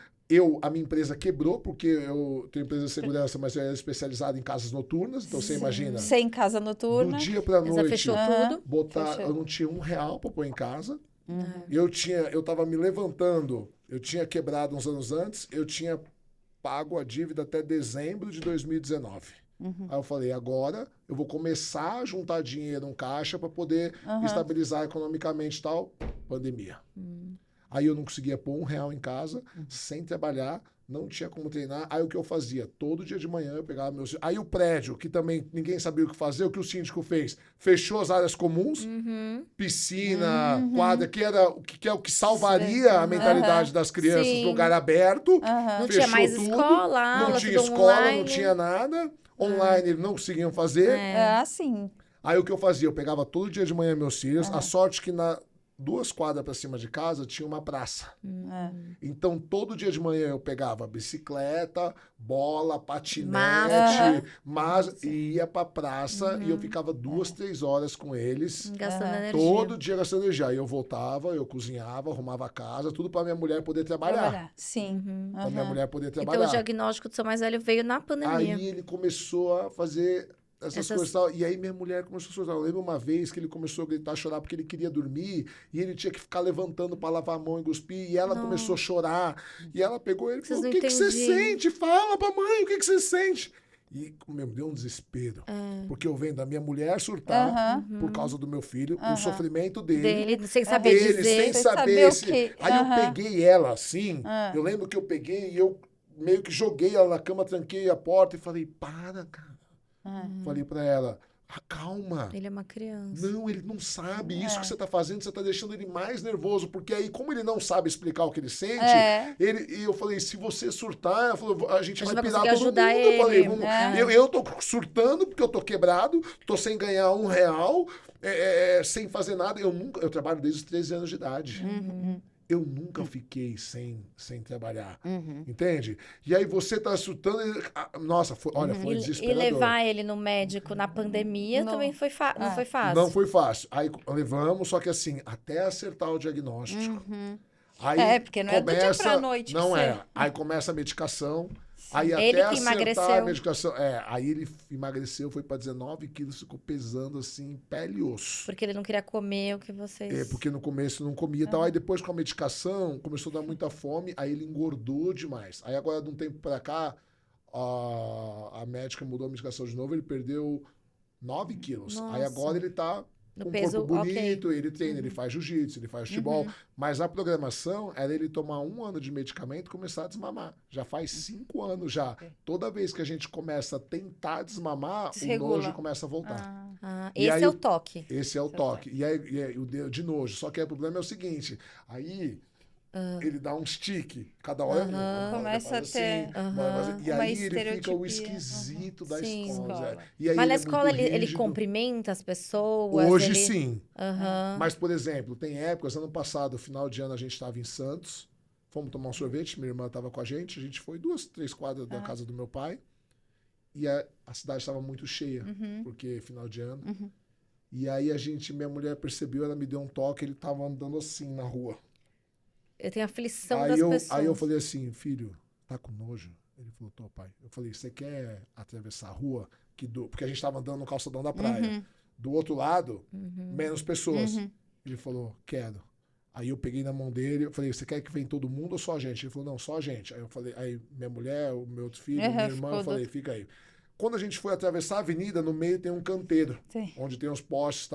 A minha empresa quebrou, porque eu tenho empresa de segurança, mas eu era especializado em casas noturnas, então você imagina, Sem casa do noturna. dia pra Já noite, fechou tudo. Fechou. eu não tinha R$1 para pôr em casa. Eu tava me levantando, eu tinha quebrado uns anos antes, eu tinha pago a dívida até dezembro de 2019. Aí eu falei, agora eu vou começar a juntar dinheiro em caixa para poder estabilizar economicamente e tal. Pandemia. Aí eu não conseguia pôr R$1 em casa, sem trabalhar, não tinha como treinar. Aí o que eu fazia? Todo dia de manhã eu pegava meus... Aí o prédio, que também ninguém sabia o que fazer, o que o síndico fez? Fechou as áreas comuns, piscina, quadra, que é o que salvaria a mentalidade das crianças, Sim. lugar aberto. Não Fechou tinha mais tudo, escola, não aula, tinha tudo escola, online. não tinha nada. Online eles não conseguiam fazer. É assim. Aí o que eu fazia? Eu pegava todo dia de manhã meus filhos. A sorte que 2 quadras para cima de casa tinha uma praça. Então todo dia de manhã eu pegava bicicleta, bola, patinete, e ia pra praça e eu ficava 2, 3 horas com eles. Gastando energia. Todo dia gastando energia. Aí eu voltava, eu cozinhava, arrumava a casa, tudo pra minha mulher poder trabalhar. Sim. Pra minha mulher poder Então, trabalhar. o diagnóstico do seu mais velho veio na pandemia. Aí ele começou a fazer essas coisas e tal. E aí minha mulher começou a surtar. Eu lembro uma vez que ele começou a gritar, chorar, porque ele queria dormir, e ele tinha que ficar levantando para lavar a mão e cuspir, e ela começou a chorar. E ela pegou ele e falou, o que você sente? Fala pra mãe, o que você sente? E me deu um desespero. Porque eu vendo a minha mulher surtar por causa do meu filho, o sofrimento dele. Dele, sem saber Ele dizer. sem Sem saber. saber o que- Aí eu peguei ela assim, eu lembro que eu peguei e eu meio que joguei ela na cama, tranquei a porta e falei, para, cara. Falei pra ela, calma. Ele é uma criança. Não, ele não sabe. Isso que você tá fazendo, você tá deixando ele mais nervoso. Porque aí, como ele não sabe explicar o que ele sente, e eu falei, se você surtar, ela falou, a gente vai vai pirar conseguir todo mundo. ajudar Eu falei, ele. eu tô surtando porque eu tô quebrado, tô sem ganhar R$1, sem fazer nada. Eu trabalho desde os 13 anos de idade. Eu nunca fiquei sem trabalhar. Entende? E aí você tá surtando. Nossa, foi E desesperador. levar ele no médico na pandemia também foi não foi fácil. Não foi fácil. Aí levamos, só que assim, até acertar o diagnóstico. Aí porque não é do dia pra noite que Não você- é. Aí começa a medicação. Aí Ele até que acertar emagreceu. a medicação. Aí ele emagreceu, foi para 19 quilos, ficou pesando assim, pele e osso. Porque ele não queria comer o que vocês... Porque no começo não comia e tal. Aí depois com a medicação, começou a dar muita fome, aí ele engordou demais. Aí agora, de um tempo pra cá, a médica mudou a medicação de novo, ele perdeu 9 quilos. Aí Nossa. agora ele tá No com um peso, corpo ok. bonito, ele treina, ele faz jiu-jitsu, ele faz futebol. Mas a programação era ele tomar 1 ano de medicamento e começar a desmamar. Já faz 5 anos já. Toda vez que a gente começa a tentar desmamar, Desregula. o nojo começa a voltar. E esse aí é o toque. Esse é o toque. E aí o de nojo. Só que o problema é o seguinte, aí ele dá um stick, cada hora Começa a ter e uma aí ele fica o estereotipia. esquisito da Sim. escola. E aí Mas na ele é escola muito ele rígido. cumprimenta as pessoas? Hoje ele... sim. Aham. Mas, por exemplo, tem épocas, ano passado, final de ano, a gente estava em Santos, fomos tomar um sorvete, minha irmã estava com a gente foi 2, 3 quadras da casa do meu pai, e a cidade estava muito cheia, porque final de ano. E aí minha mulher percebeu, ela me deu um toque, ele estava andando assim na rua. Eu tenho aflição das pessoas. Aí eu falei assim, filho, tá com nojo? Ele falou, tô, pai. Eu falei, você quer atravessar a rua? Porque a gente estava andando no calçadão da praia. Do outro lado, menos pessoas. Ele falou, quero. Aí eu peguei na mão dele, eu falei, você quer que venha todo mundo ou só a gente? Ele falou, não, só a gente. Aí eu falei, aí minha mulher, o meu outro filho, minha irmã, eu falei, fica aí. Quando a gente foi atravessar a avenida, no meio tem um canteiro, onde tem uns postes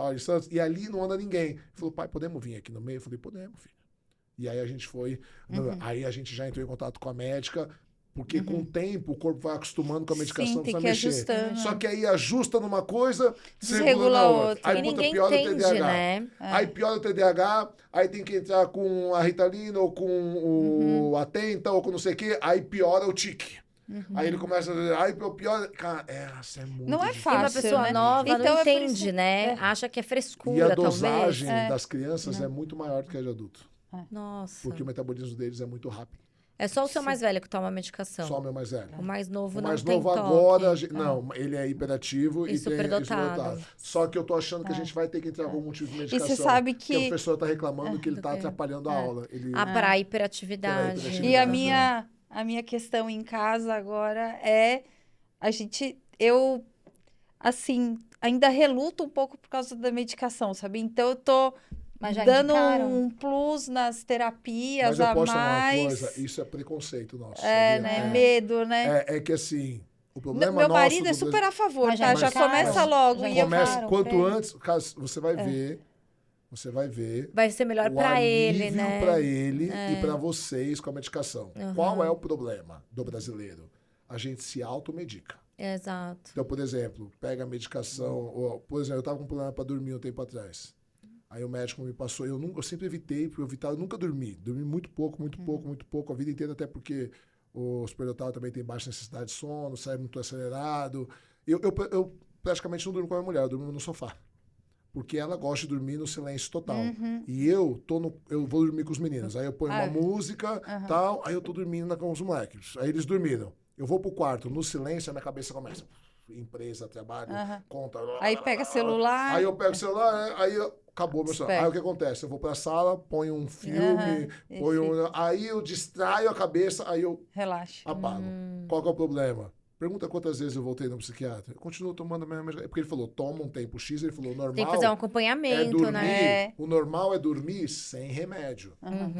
e ali não anda ninguém. Ele falou, pai, podemos vir aqui no meio? Eu falei, podemos, filho. E aí a gente foi, aí a gente já entrou em contato com a médica, porque com o tempo o corpo vai acostumando com a medicação, tem precisa que mexer. ajustando. Só que aí ajusta numa coisa, desregula na outra. outra. Aí E ninguém piora o entende, TDAH. né? Aí piora o TDAH, aí tem que entrar com a Ritalina ou com o Atenta ou com não sei o quê, aí piora o tique. Aí ele começa a dizer, aí piora... Cara, é muito Não é difícil. E uma fácil, pessoa né? nova Então, não é por entende, isso- né? Acha que é frescura, E a talvez. dosagem das crianças é muito maior do que a de adulto. Nossa. Porque o metabolismo deles é muito rápido. É só o seu mais velho que toma a medicação. Só o meu mais velho. O mais novo O não mais tem novo toque. agora, não, ele é hiperativo E e tem superdotado. Só que eu tô achando que a gente vai ter que entrar com algum tipo de medicação. você sabe Porque a que- professora tá reclamando que ele tá quê? atrapalhando a aula. Ele... Para hiperatividade. Para E a hiperatividade. minha questão em casa agora é eu assim, ainda reluto um pouco por causa da medicação, sabe? Então eu tô Mas já dando indicaram? um plus nas terapias Mas eu a posso falar uma mais. coisa, isso é preconceito nosso. É, sabia? né? Medo, né? É que assim, o problema Meu nosso marido é do super a favor, Mas tá? já Já indicaram? começa logo. Já E eu Começa, falaram quanto pra ele? antes, caso você vai ver, Vai ser melhor o pra ele, alívio né? para ele e para vocês com a medicação. Qual é o problema do brasileiro? A gente se automedica. Exato. Então, por exemplo, pega a medicação, ou, por exemplo, eu estava com um problema para dormir um tempo atrás. Aí o médico me passou, eu sempre evitei, porque eu nunca dormi muito pouco, a vida inteira, até porque o superdotado também tem baixa necessidade de sono, sai muito acelerado. Eu praticamente não durmo com a minha mulher, eu durmo no sofá. Porque ela gosta de dormir no silêncio total. E eu vou dormir com os meninos. Aí eu ponho uma música, tal, aí eu tô dormindo com os moleques. Aí eles dormiram. Eu vou pro quarto, no silêncio, a minha cabeça começa. Empresa, trabalho, conta. Aí pega celular. Aí eu pego o celular, acabou meu celular. Aí o que acontece? Eu vou pra sala, ponho um filme, aí eu distraio a cabeça, aí eu Relaxa. apago. Qual que é o problema? Pergunta quantas vezes eu voltei no psiquiatra. Eu continuo tomando a mesma medicação. Porque ele falou, toma um tempo X, ele falou, normal Tem que fazer um é acompanhamento, dormir. né? O normal é dormir sem remédio.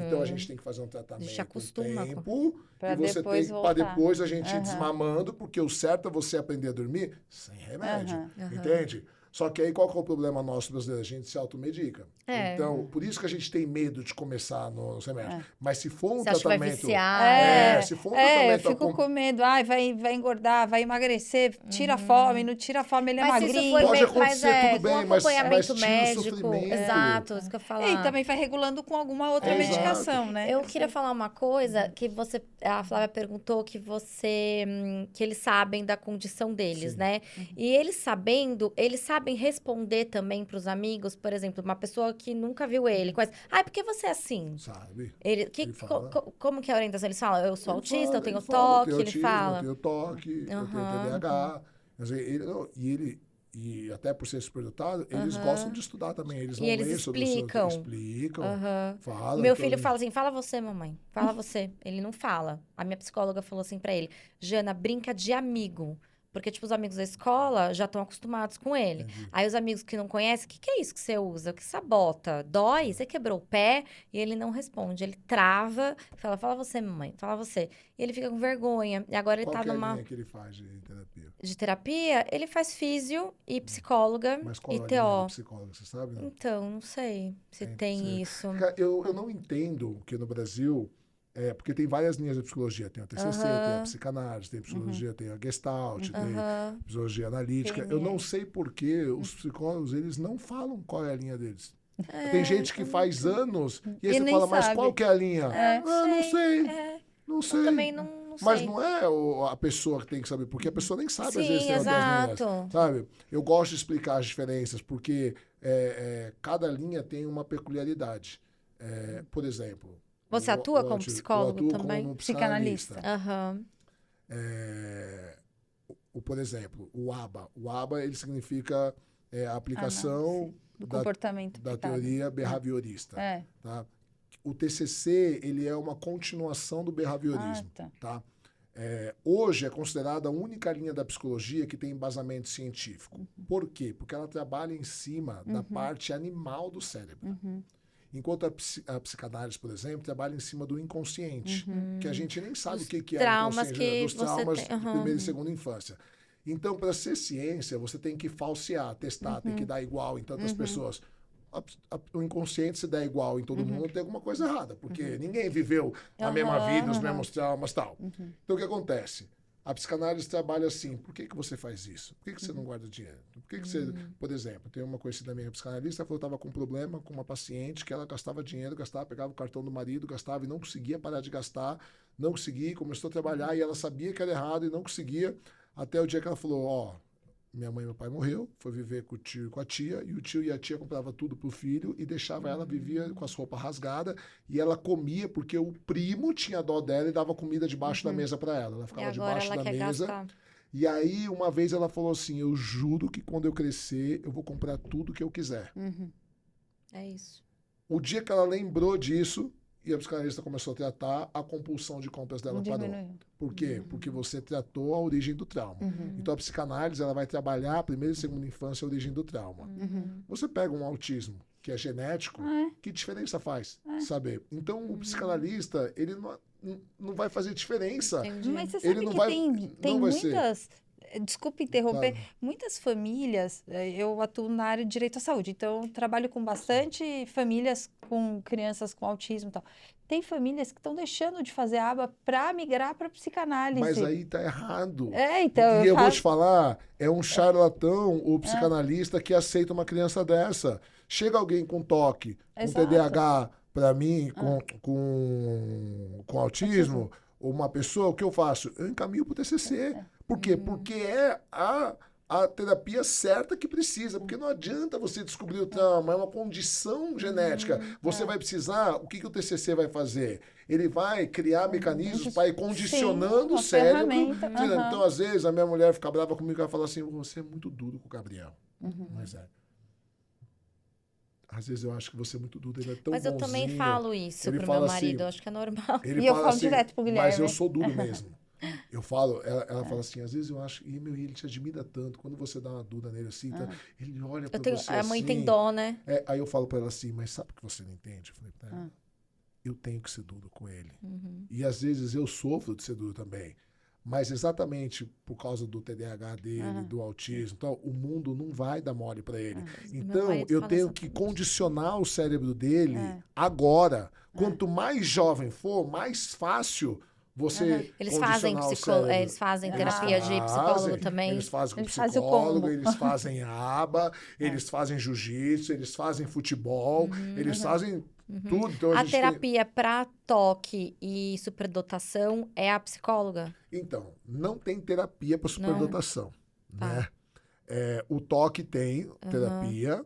Então a gente tem que fazer um A tratamento gente acostuma um tempo Pra e você depois tem voltar. para depois a gente ir desmamando, porque o certo é você aprender a dormir sem remédio. Entende? Só que aí qual que é o problema nosso brasileiro? A gente se automedica. Então, por isso que a gente tem medo de começar nos remédios. Mas se for um Você acha que vai tratamento. viciar? Se for um eu tratamento. fico com medo. Ai, vai engordar, vai emagrecer, tira a fome, não tira a fome, ele é Mas se isso magrinho. for Pode mas acontecer, tudo com bem, mas acompanhamento tira o médico. sofrimento. Exato, isso que eu ia falar. E também vai regulando com alguma outra Exato. medicação, né? Eu queria falar uma coisa que a Flávia perguntou que que eles sabem da condição deles, Sim. né? E eles sabendo, eles sabem responder também para os amigos, por exemplo, uma pessoa que nunca viu ele, quase, por que você é assim? Sabe? Ele fala. como que é a orientação? Eles falam, eu sou Ele autista, fala, eu tenho ele fala, toque, eu tenho ele autismo, fala. Eu tenho toque, eu tenho TDAH. Quer dizer, e até por ser superdotado, eles gostam de estudar também. Eles não eles leem sobre isso, explicam. explicam, falam. O meu então, filho fala assim, fala você, mamãe. Fala você. Ele não fala. A minha psicóloga falou assim pra ele, Jana, brinca de amigo. Porque, tipo, os amigos da escola já estão acostumados com ele. Entendi. Aí os amigos que não conhecem, o que é isso que você usa? Que sabota? Dói? Você quebrou o pé? E ele não responde. Ele trava, fala você, mamãe, fala você. E ele fica com vergonha. E agora ele Qual tá que é a numa... linha que ele faz de terapia? De terapia, ele faz físio e psicóloga Mas qual e é a linha do TO. psicólogo, você sabe? Não? Então, não sei se tem sei. isso. Cara, eu não entendo que no Brasil... porque tem várias linhas de psicologia. Tem a TCC, tem a psicanálise, tem a psicologia, tem a Gestalt, tem psicologia analítica. Eu não sei por que os psicólogos, eles não falam qual é a linha deles. Tem gente que faz anos e aí E você nem fala, mas sabe. qual que é a linha? Não sei. Não sei. Eu também não Mas sei. não é a pessoa que tem que saber, porque a pessoa nem sabe, às Sim, vezes, tem outras linhas. exato. Sabe? Eu gosto de explicar as diferenças, porque cada linha tem uma peculiaridade. Por exemplo, Você atua como eu psicólogo atuo também? como Psicanalista. psicanalista. Aham. Por exemplo, o ABA. O ABA, ele significa a aplicação Do comportamento da aplicado. teoria behaviorista. É. Tá? O TCC, ele é uma continuação do behaviorismo. Ah, tá. Tá? Hoje é considerada a única linha da psicologia que tem embasamento científico. Por quê? Porque ela trabalha em cima da parte animal do cérebro. Enquanto a psicanálise, por exemplo, trabalha em cima do inconsciente, que a gente nem sabe o que é traumas inconsciente, que dos você traumas tem. de primeira e segunda infância. Então, para ser ciência, você tem que falsear, testar, tem que dar igual em tantas pessoas. O inconsciente, se der igual em todo mundo, tem alguma coisa errada, porque ninguém viveu a mesma vida, os mesmos traumas e tal. Então, o que acontece? A psicanálise trabalha assim. Por que você faz isso? Por que você não guarda dinheiro? Por que você... Por exemplo, tem uma conhecida minha psicanalista, ela falou que estava com um problema com uma paciente que ela gastava dinheiro, pegava o cartão do marido, gastava e não conseguia parar de gastar, não conseguia, começou a trabalhar e ela sabia que era errado e não conseguia, até o dia que ela falou, ó, minha mãe e meu pai morreu, foi viver com o tio e com a tia, e o tio e a tia compravam tudo pro filho e deixava ela, vivia com as roupas rasgadas, e ela comia porque o primo tinha dó dela e dava comida debaixo da mesa para ela. Ela E ficava agora debaixo ela da quer mesa. gastar. E aí, uma vez ela falou assim, eu juro que quando eu crescer, eu vou comprar tudo que eu quiser. É isso. O dia que ela lembrou disso, e a psicanalista começou a tratar, a compulsão de compras dela parou. Por quê? Porque você tratou a origem do trauma. Então, a psicanálise ela vai trabalhar a primeira e segunda infância, a origem do trauma. Você pega um autismo, que é genético, que diferença faz? Saber. Então, o psicanalista, ele não vai fazer diferença. Entendi. Mas você Ele sabe não que vai- tem não vai ser. muitas... Desculpe interromper. Claro. Muitas famílias, eu atuo na área de direito à saúde, então eu trabalho com bastante famílias com crianças com autismo e tal. Tem famílias que estão deixando de fazer aba para migrar para psicanálise. Mas aí tá errado. Então E eu vou te falar, é um charlatão o psicanalista que aceita uma criança dessa. Chega alguém com toque, com Exato. TDAH, para mim, com autismo, ou uma pessoa, o que eu faço? Eu encaminho pro TCC. Por quê? Porque é a terapia certa que precisa. Porque não adianta você descobrir o trauma, é uma condição genética. Você vai precisar, o que o TCC vai fazer? Ele vai criar mecanismos para ir condicionando o cérebro. ferramenta. Então, às vezes, a minha mulher fica brava comigo e ela fala assim, você é muito duro com o Gabriel. Mas às vezes eu acho que você é muito duro, ele é tão Mas eu também bonzinho. falo isso Ele pro fala meu marido, assim, acho que é normal. Ele E eu fala falo direto pro Mas Guilherme. eu sou duro mesmo. Eu falo, ela fala assim, às vezes eu acho, ele te admira tanto, quando você dá uma dura nele assim, tá, ele olha pra você A mãe assim. tem dó, né? Aí eu falo pra ela assim, mas sabe o que você não entende? Eu falei pra ela, eu tenho que ser duro com ele. E às vezes eu sofro de ser duro também. Mas exatamente por causa do TDAH dele, do autismo, então, o mundo não vai dar mole para ele. Então, eu tenho que condicionar o cérebro dele agora. Quanto mais jovem for, mais fácil você Eles fazem condicionar o cérebro. Eles fazem terapia de psicólogo também. Eles fazem com Eles fazem o psicólogo, combo. eles fazem aba, eles fazem jiu-jitsu, eles fazem futebol, eles fazem tudo. Então, A gente tem- terapia para toque e superdotação é a psicóloga? Então, não tem terapia para superdotação, né? O toque tem terapia,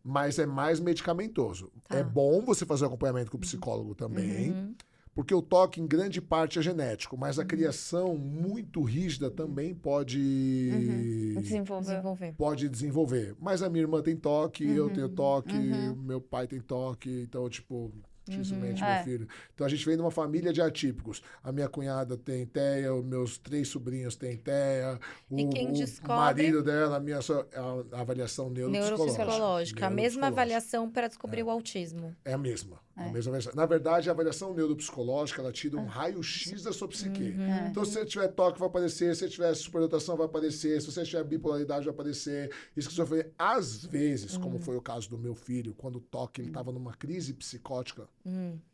mas é mais medicamentoso. É bom você fazer acompanhamento com o psicólogo também, porque o toque, em grande parte, é genético, mas a criação muito rígida também pode Desenvolver. pode desenvolver. Mas a minha irmã tem toque, eu tenho toque, meu pai tem toque, então, tipo, dificilmente meu filho. Então, a gente vem de uma família de atípicos. A minha cunhada tem TEA, os meus 3 sobrinhos têm TEA, E quem o descobre? marido dela, a avaliação neuropsicológica. Neuropsicológica. A mesma Neuropsicológica. avaliação para descobrir o autismo. É a mesma. A mesma avaliação. Na verdade, a avaliação neuropsicológica, ela tira um raio-x da sua psique. Então, se você tiver toque, vai aparecer. Se você tiver superdotação, vai aparecer. Se você tiver bipolaridade, vai aparecer. Esquizofrenia. Às vezes, como foi o caso do meu filho, quando o toque, ele estava numa crise psicótica.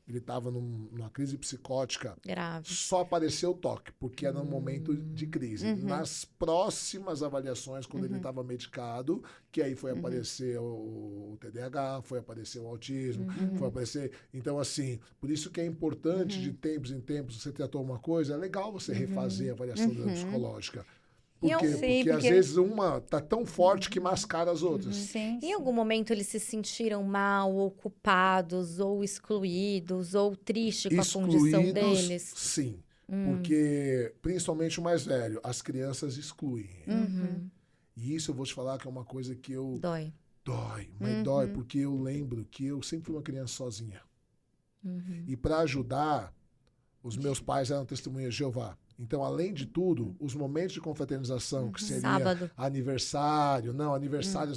Ele estava numa crise psicótica. Grave. Só apareceu o toque, porque era um momento de crise. Nas próximas avaliações, quando ele estava medicado, que aí foi aparecer o TDAH, foi aparecer o autismo, foi aparecer... Então, assim, por isso que é importante, de tempos em tempos, você tratou uma coisa, é legal você refazer a avaliação psicológica. Por E eu- quê? Sim, Porque às porque- vezes uma tá tão forte que mascara as outras. Sim, Em algum momento eles se sentiram mal, ou culpados, ou excluídos, ou tristes com a condição deles? Sim. Porque, principalmente o mais velho, as crianças excluem. Uhum. E isso eu vou te falar que é uma coisa que eu... Dói. Dói, mas dói, porque eu lembro que eu sempre fui uma criança sozinha. Uhum. E para ajudar, os meus pais eram testemunhas de Jeová. Então, além de tudo, os momentos de confraternização, que seria Sábado. aniversários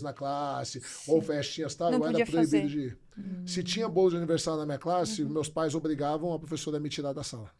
na classe, ou festinhas tal, Não eu era podia proibido fazer. de ir. Se tinha bolo de aniversário na minha classe, meus pais obrigavam a professora a me tirar da sala.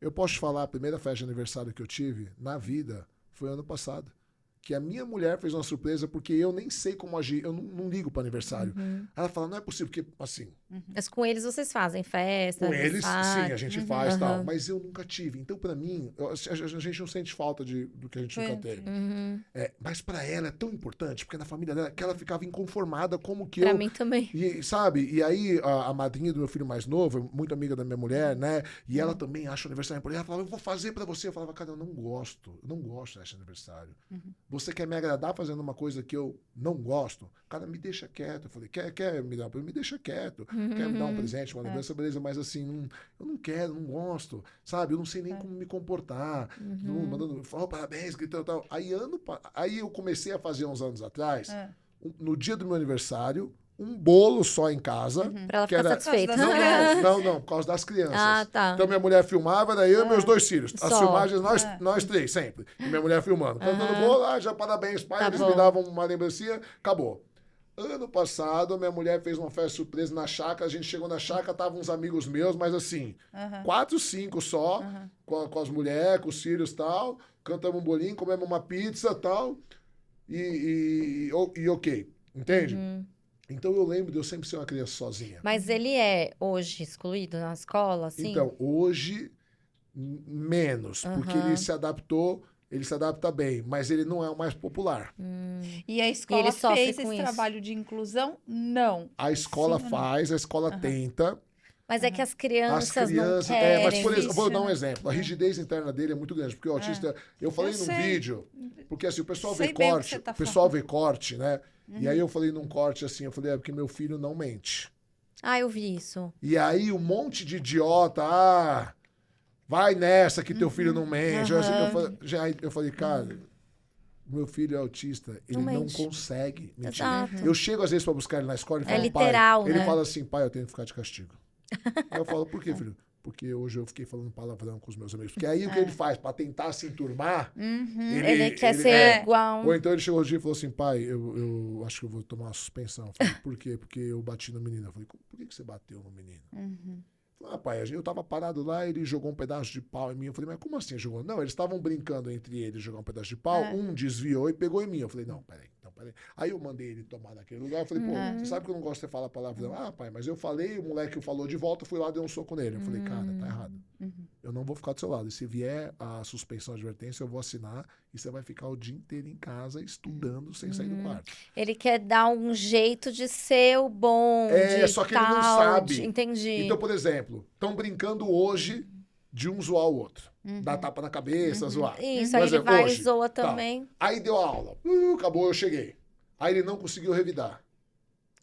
Eu posso te falar, a primeira festa de aniversário que eu tive na vida foi ano passado. Que a minha mulher fez uma surpresa porque eu nem sei como agir, eu não ligo para aniversário. Ela fala, não é possível, porque assim, Mas com eles vocês fazem festa, com eles, sim, aniversário. a gente faz tal, Aham. mas eu nunca tive. Então, para mim, a gente não sente falta do que a gente nunca teve. Uhum. Mas para ela é tão importante, porque na família dela, que ela ficava inconformada como que Pra eu... mim também. E, sabe? E aí, a madrinha do meu filho mais novo, é muito amiga da minha mulher, né? E ela também acha o aniversário importante. Ela falava, eu vou fazer pra você. Eu falava, cara, eu não gosto desse aniversário. Você quer me agradar fazendo uma coisa que eu não gosto? Cara, me deixa quieto. Eu falei, quer me dar? Me deixa quieto. Quer me dar um presente, uma lembrança, beleza, mas assim, eu não quero, não gosto, sabe? Eu não sei nem como me comportar. Mandando, parabéns, gritando e tal. Aí eu comecei a fazer uns anos atrás, no dia do meu aniversário, um bolo só em casa. Pra ela que ficar era... satisfeita. Não, por causa das crianças. Ah, tá. Então minha mulher filmava, era eu e meus 2 filhos. As Só. filmagens, nós 3, sempre. E minha mulher filmando. Cantando bolo, já parabéns, pai. Tá Eles bom. me davam uma lembrancinha, acabou. Ano passado, minha mulher fez uma festa surpresa na chácara. A gente chegou na chácara, estavam uns amigos meus, mas assim, 4, 5 só, com as mulheres, com os filhos e tal. Cantamos um bolinho, comemos uma pizza e tal. E ok, entende? Então eu lembro de eu sempre ser uma criança sozinha. Mas ele é hoje excluído na escola, assim? Então, hoje, menos, porque ele se adaptou, ele se adapta bem, mas ele não é o mais popular. E a escola ele sofre fez com esse isso? trabalho de inclusão? Não. A escola Sim ou não? faz, a escola tenta. Mas é que as As crianças, crianças. não querem. Mas, por exemplo, eu vou dar um né? exemplo. A rigidez interna dele é muito grande, porque o autista. Eu falei Eu num sei. vídeo, porque assim, o pessoal Sei vê bem o que corte, você tá o pessoal vê corte, né? E aí eu falei num corte assim, eu falei, porque meu filho não mente. Ah, eu vi isso. E aí um monte de idiota, vai nessa que teu filho não mente. Eu falei, cara, meu filho é autista, ele não mente. consegue mentir. Exato. Eu chego às vezes pra buscar ele na escola e É falo, literal, pai, ele né? fala assim, pai, eu tenho que ficar de castigo. Aí eu falo, por quê, filho? Porque hoje eu fiquei falando palavrão com os meus amigos. Porque aí o que ele faz, pra tentar se enturmar, Ele quer ser igual. Ou então ele chegou um dia e falou assim, pai, eu acho que eu vou tomar uma suspensão. Eu falei, por quê? Porque eu bati no menino. Eu falei, por que você bateu no menino? Pai, eu tava parado lá, ele jogou um pedaço de pau em mim. Eu falei, mas como assim jogou? Não, eles estavam brincando entre eles, jogar um pedaço de pau. Um desviou e pegou em mim. Eu falei, não, peraí. Aí eu mandei ele tomar naquele lugar. Eu falei, pô, você sabe que eu não gosto de você falar palavrão? Ah, pai, mas eu falei, o moleque falou de volta, eu fui lá e dei um soco nele. Eu falei, cara, tá errado. Eu não vou ficar do seu lado. E se vier a suspensão de advertência, eu vou assinar e você vai ficar o dia inteiro em casa estudando sem sair do quarto. Ele quer dar um jeito de ser o bom, Só que ele não tal, sabe. Entendi. Então, por exemplo, estão brincando hoje de um zoar o outro. Dar tapa na cabeça, zoar. Isso, Por aí ele exemplo, vai hoje, e zoa tá. também. Aí deu a aula. Acabou, eu cheguei. Aí ele não conseguiu revidar.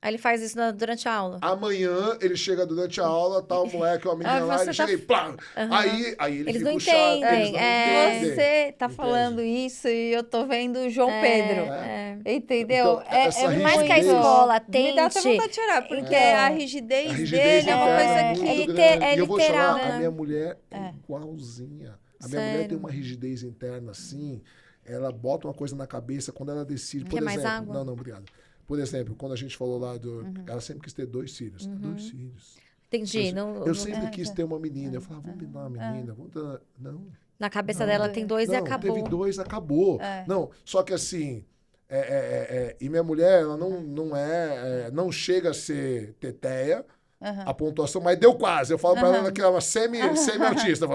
Aí ele faz isso durante a aula. Amanhã ele chega durante a aula, tá o moleque ou a menina lá, você ele tá- chega e plá! Aí ele Eles fica não chato. Eles entendem, não entendem. Você tá Entende? falando isso e eu tô vendo o João Pedro. Entendeu? Então, essa Mais que a rigidez- escola Me dá até tente. vontade de chorar, porque Então, a rigidez, A rigidez dele é uma interna coisa muito que... grande. é E eu vou te literal, falar, né? a minha mulher é igualzinha. A minha mulher Sério? tem uma rigidez interna assim, ela bota uma coisa na cabeça, quando ela decide, por Quer mais exemplo... água? Não, obrigado. Por exemplo, quando a gente falou lá do... Ela sempre quis ter 2 filhos. 2 filhos. Entendi. Não, Eu sempre quis ter uma menina. Eu falava, vamos dar uma menina, vamos dar... Não. na cabeça dela tem 2 e Não, acabou. teve 2, acabou. Não, só que assim... e minha mulher, ela não chega a ser teteia, a pontuação, mas deu quase. Eu falo pra ela que ela é uma semi-autista.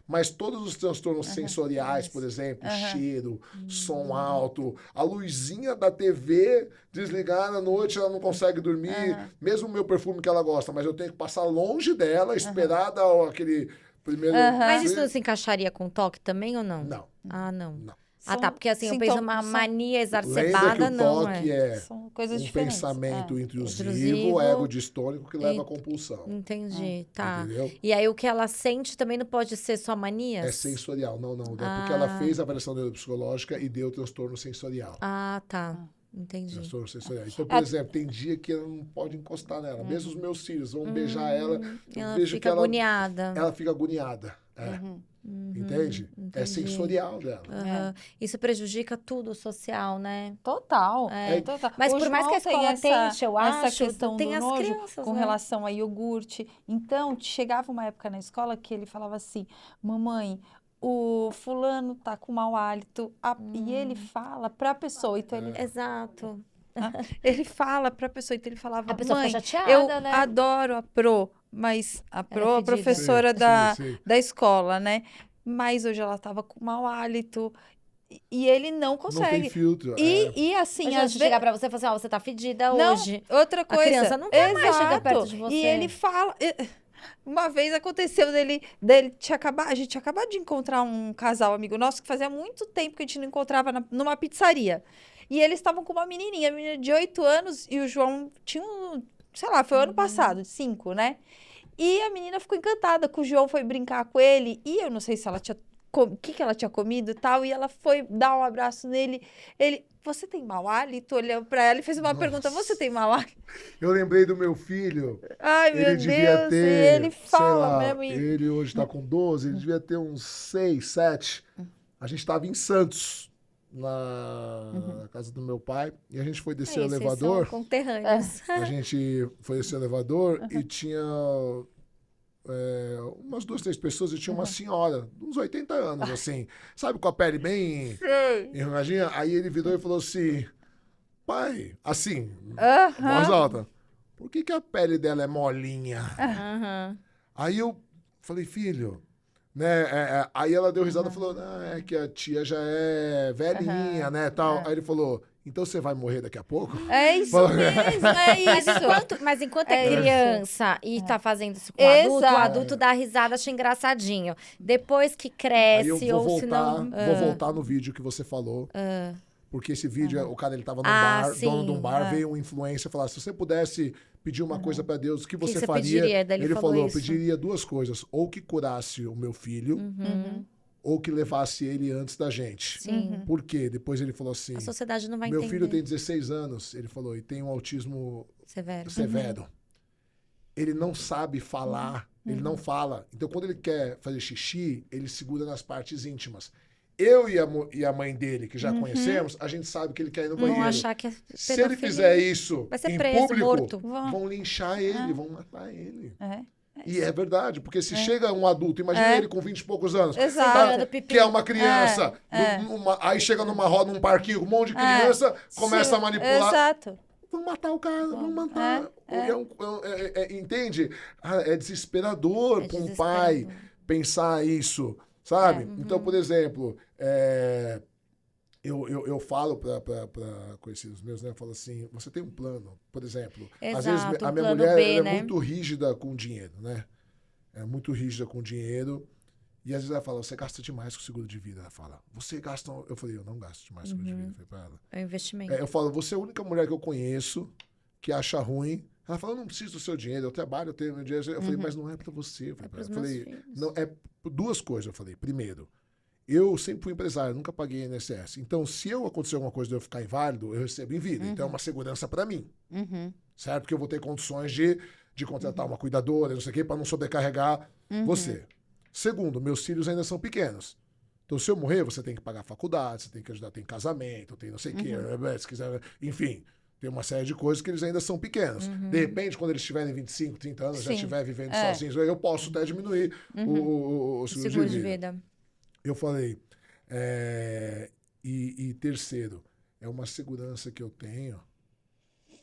Mas todos os transtornos sensoriais, por exemplo, cheiro, som alto, a luzinha da TV desligada à noite, ela não consegue dormir, mesmo o meu perfume que ela gosta, mas eu tenho que passar longe dela, esperar dar aquele primeiro... Mas isso não se encaixaria com toque também ou não? Não, Ah, não. não. Ah, tá. Porque assim, eu penso uma mania Lembra que exacerbada, o não toque São coisas um diferentes. pensamento Intrusivo. intrusivo, ego distônico que leva à E- compulsão. Entendi, tá. Entendeu? E aí o que ela sente também não pode ser só É manias? sensorial. Não. É porque ela fez a avaliação neuropsicológica e deu transtorno sensorial. Ah, tá. Entendi. Transtorno sensorial. Então, por exemplo, tem dia que ela não pode encostar nela. Mesmo os meus filhos vão beijar ela, eu Ela vejo fica que ela agoniada. fica agoniada. Entende? É entendi. sensorial dela. Aham. Isso prejudica tudo o social, né? Total, É. total. Mas O por mais que a João tem escola tente, eu essa acho, questão tem do as nojo crianças, com né? relação a iogurte. Então, chegava uma época na escola que ele falava assim, mamãe, o fulano tá com mau hálito. E ele fala pra pessoa, então Exato. ele fala pra pessoa, então ele falava, A pessoa mãe, fica chateada, eu né? adoro a Pro, mas a Pro é a fedida. professora Sim. da escola, né? Mas hoje ela tava com mau hálito e ele não Não tem consegue. filtro. E assim, Mas às antes de chegar pra você e falar assim, ó, você tá fedida Não, hoje. outra coisa. criança não quer mais chegar perto de Exato. você. E ele fala. Uma vez aconteceu dele a gente tinha acabado de encontrar um casal amigo nosso que fazia muito tempo que a gente não encontrava numa pizzaria. E eles estavam com uma menina de 8 anos, e o João tinha, sei lá, foi ano passado, de 5, né? E a menina ficou encantada que o João foi brincar com ele, e eu não sei se ela tinha o que ela tinha comido e tal, e ela foi dar um abraço nele. Ele, você tem mau hálito? Olhou pra ela e fez uma pergunta, você tem mau hálito? Eu lembrei do meu filho. Ai, meu Ele devia Deus, ter, e ele sei fala lá, mesmo. ele hoje tá com 12, ele devia ter uns 6, 7. A gente tava em Santos, na casa do meu pai, e a gente foi descer o Aí, vocês elevador. são conterrâneos. A gente foi descer o elevador e tinha umas 2, 3 pessoas e tinha uma senhora, uns 80 anos, assim, sabe, com a pele bem enrugadinha. Aí ele virou e falou assim, pai, assim, voz alta, por que a pele dela é molinha? Aham. Aí eu falei, filho, né? Aí ela deu risada e falou, não, é que a tia já é velhinha, né, tal. Aí ele falou, então você vai morrer daqui a pouco? É isso Fala- mesmo, é isso. Mas enquanto é, É isso. criança e tá fazendo isso com o adulto, o Exato. adulto dá risada, acha engraçadinho. Depois que Aí eu cresce, vou ou se não... vou voltar no vídeo que você falou. Porque esse vídeo, o cara, ele tava num Ah, bar, dono de um sim. bar, veio um influencer falar, se você pudesse pedir uma coisa pra Deus, o que você você faria? pediria? Daí ele falou falou, eu isso. pediria 2 coisas, ou que curasse o meu filho, ou que levasse ele antes da gente. Sim. Por quê? Depois ele falou assim, A sociedade não vai meu entender. filho tem 16 anos, ele falou, e tem um autismo Severo. severo. Ele não sabe falar, ele não fala. Então, quando ele quer fazer xixi, ele segura nas partes íntimas. Eu e a mãe dele, que já conhecemos, a gente sabe que ele quer ir no Vão banheiro. achar que é Se ele pedofilia. fizer isso Vai ser em preso, público, morto. vão linchar ele, vão matar ele. É. E é verdade, porque se chega um adulto, imagina ele com 20 e poucos anos, Exato. Segurando pipi. que é uma criança, aí chega numa roda, num parquinho, com um monte de criança, começa a manipular. Exato. Vão matar o cara, vão matar. Entende? É desesperador É para um pai desesperador. pensar isso, sabe? Então, por exemplo, eu falo para conhecidos meus, né? Eu falo assim, você tem um plano, por exemplo. Às vezes Exato, a um minha plano mulher B, ela é né? muito rígida com dinheiro, né? É muito rígida com dinheiro. E às vezes ela fala, você gasta demais com seguro de vida. Ela fala, você gasta... Eu falei, eu não gasto demais com seguro de vida. Eu falei pra ela. É um investimento. Eu falo, você é a única mulher que eu conheço que acha ruim. Ela fala, eu não preciso do seu dinheiro, eu trabalho, eu tenho meu dinheiro. Eu falei, mas não é pra você. Eu falei, pros eu falei, meus filhos. não, é por 2 coisas. Eu falei, primeiro, eu sempre fui empresário, nunca paguei INSS. Então, se acontecer alguma coisa de eu ficar inválido, eu recebo em vida. Então, é uma segurança pra mim. Certo? Porque eu vou ter condições de contratar uma cuidadora, não sei o quê, pra não sobrecarregar você. Segundo, meus filhos ainda são pequenos. Então, se eu morrer, você tem que pagar a faculdade, você tem que ajudar, tem casamento, tem não sei o quê, se quiser, enfim, tem uma série de coisas que eles ainda são pequenos. De repente, quando eles tiverem 25, 30 anos, já estiver vivendo sozinhos, eu posso até diminuir o seguro de vida. Eu falei, e terceiro, é uma segurança que eu tenho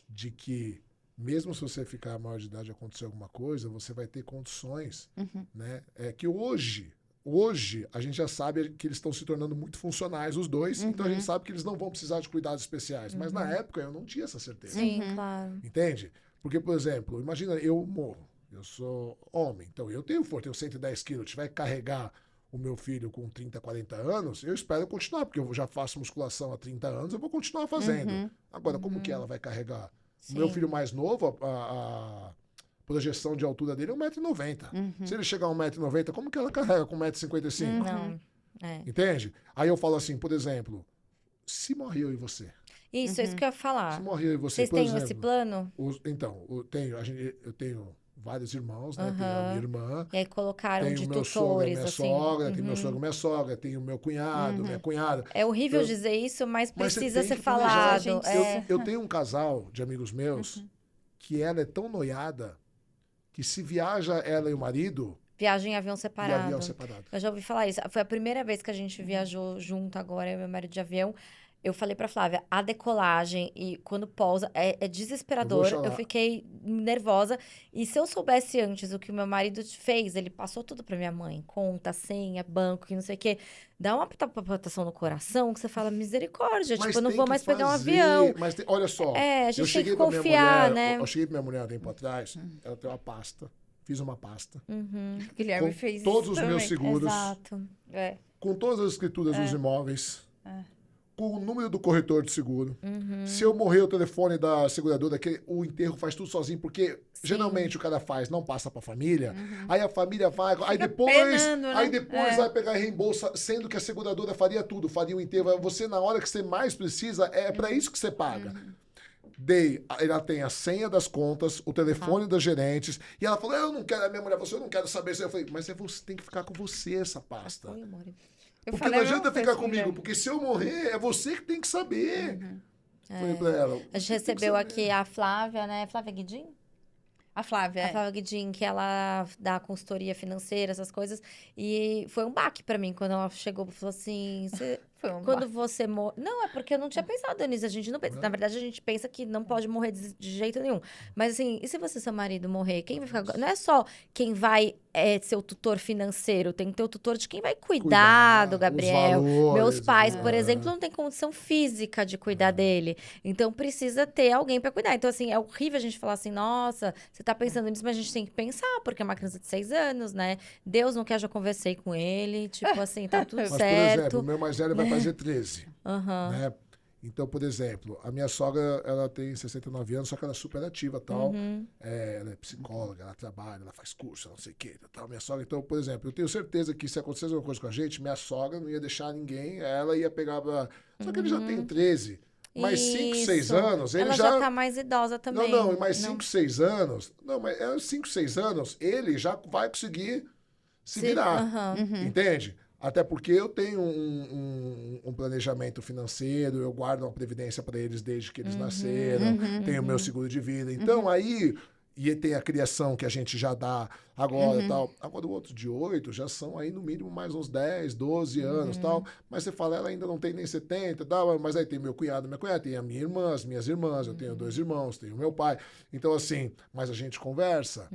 de que mesmo se você ficar maior de idade e acontecer alguma coisa, você vai ter condições, né? Que hoje a gente já sabe que eles estão se tornando muito funcionais, os dois, então a gente sabe que eles não vão precisar de cuidados especiais. Mas na época eu não tinha essa certeza. Sim, claro. Entende? Porque, por exemplo, imagina, eu morro. Eu sou homem, então eu tenho força, tenho 110 quilos. Se tiver que carregar o meu filho com 30, 40 anos, eu espero continuar, porque eu já faço musculação há 30 anos, eu vou continuar fazendo. Agora, como que ela vai carregar? O meu Sim. filho mais novo, a projeção de altura dele é 1,90 m. Se ele chegar a 1,90 m, como que ela carrega com 1,55 m? Não. É. Entende? Aí eu falo assim, por exemplo, se morre eu e você. Isso, é isso que eu ia falar. Se morre eu e você, Vocês por têm exemplo, esse plano? então, eu tenho vários irmãos, né? Tenho a minha irmã, E aí colocaram tenho de o meu sogro, tutores, minha assim. sogra, tem meu sogro, minha sogra, tenho o meu cunhado, minha cunhada. É horrível Eu- dizer isso, mas Mas você precisa tem ser que planejar. falado. Eu tenho um casal de amigos meus que ela é tão noiada que se viaja ela e o marido, Viagem em avião e separado. avião separado. Eu já ouvi falar isso. Foi a primeira vez que a gente viajou junto agora, eu e meu marido de avião. Eu falei pra Flávia, a decolagem e quando pousa é desesperador. Eu vou te Eu falar. fiquei nervosa. E se eu soubesse antes o que o meu marido fez, ele passou tudo pra minha mãe. Conta, senha, banco, que não sei o quê. Dá uma palpitação no coração que você fala, misericórdia. Mas tipo, eu não tem vou que mais pegar um fazer, avião. Mas olha só, É, a eu gente tem cheguei que pra minha confiar, mulher, né? eu cheguei pra minha mulher um tempo atrás, ela tem uma pasta, fiz uma pasta, Guilherme com fez todos isso os meus também. seguros, Exato. É. com todas as escrituras dos imóveis, com o número do corretor de seguro. Se eu morrer, o telefone da seguradora, que o enterro faz tudo sozinho, porque geralmente o cara faz, não passa pra família, aí a família vai, aí depois, penando, né? vai pegar reembolso, sendo que a seguradora faria tudo, faria o enterro. Você, na hora que você mais precisa, é pra isso que você paga. Ela tem a senha das contas, o telefone das gerentes, e ela falou, eu não quero, a minha mulher falou, eu não quero saber isso. Eu falei, mas você tem que ficar com você essa pasta. Oi, amor. Eu Porque falei não a mesma adianta coisa ficar com o comigo, Guilherme. porque se eu morrer, é você que tem que saber. Falei pra ela. A gente "Você tem que recebeu saber." aqui a Flávia, né? Flávia Guidin? A Flávia, A Flávia Guidin, que ela dá consultoria financeira, essas coisas. E foi um baque pra mim quando ela chegou e falou assim: Foi um quando você morre. Não, é porque eu não tinha pensado nisso. A gente não pensa. Uhum. Na verdade, a gente pensa que não pode morrer de jeito nenhum. Mas assim, e se você, seu marido, morrer? Quem vai ficar. Não é só quem vai ser o tutor financeiro, tem que ter o tutor de quem vai cuidar do os Gabriel. valores, Meus pais, por né? exemplo, não têm condição física de cuidar dele. Então precisa ter alguém pra cuidar. Então, assim, é horrível a gente falar assim, nossa, você tá pensando nisso, mas a gente tem que pensar, porque é uma criança de 6 anos, né? Deus não quer, já conversei com ele. Tipo assim, tá tudo Mas, por certo. exemplo, o meu mais velho vai fazer 13. Aham. Né? Então, por exemplo, a minha sogra, ela tem 69 anos, só que ela é super ativa e tal. Ela é psicóloga, ela trabalha, ela faz curso, não sei o quê. Tal. Minha sogra, então, por exemplo, eu tenho certeza que se acontecesse alguma coisa com a gente, minha sogra não ia deixar ninguém, ela ia pegar pra... Só que ele já tem 13. Mais 5, 6 Isso. anos, ele Ela já tá mais idosa também. Não, mais 5, 6 anos... Não, mas 5, 6 anos, ele já vai conseguir se virar. Aham. Entende? Até porque eu tenho um planejamento financeiro, eu guardo uma previdência para eles desde que eles nasceram, tenho o meu seguro de vida. Então, aí... E tem a criação que a gente já dá agora e tal. Agora, o outro de 8 já são aí, no mínimo, mais uns 10, 12 anos e tal. Mas você fala, ela ainda não tem nem 70 e tal. Mas aí tem meu cunhado, minha cunhada, tem a minha irmã, as minhas irmãs, eu tenho 2 irmãos, tenho meu pai. Então, assim, mas a gente conversa,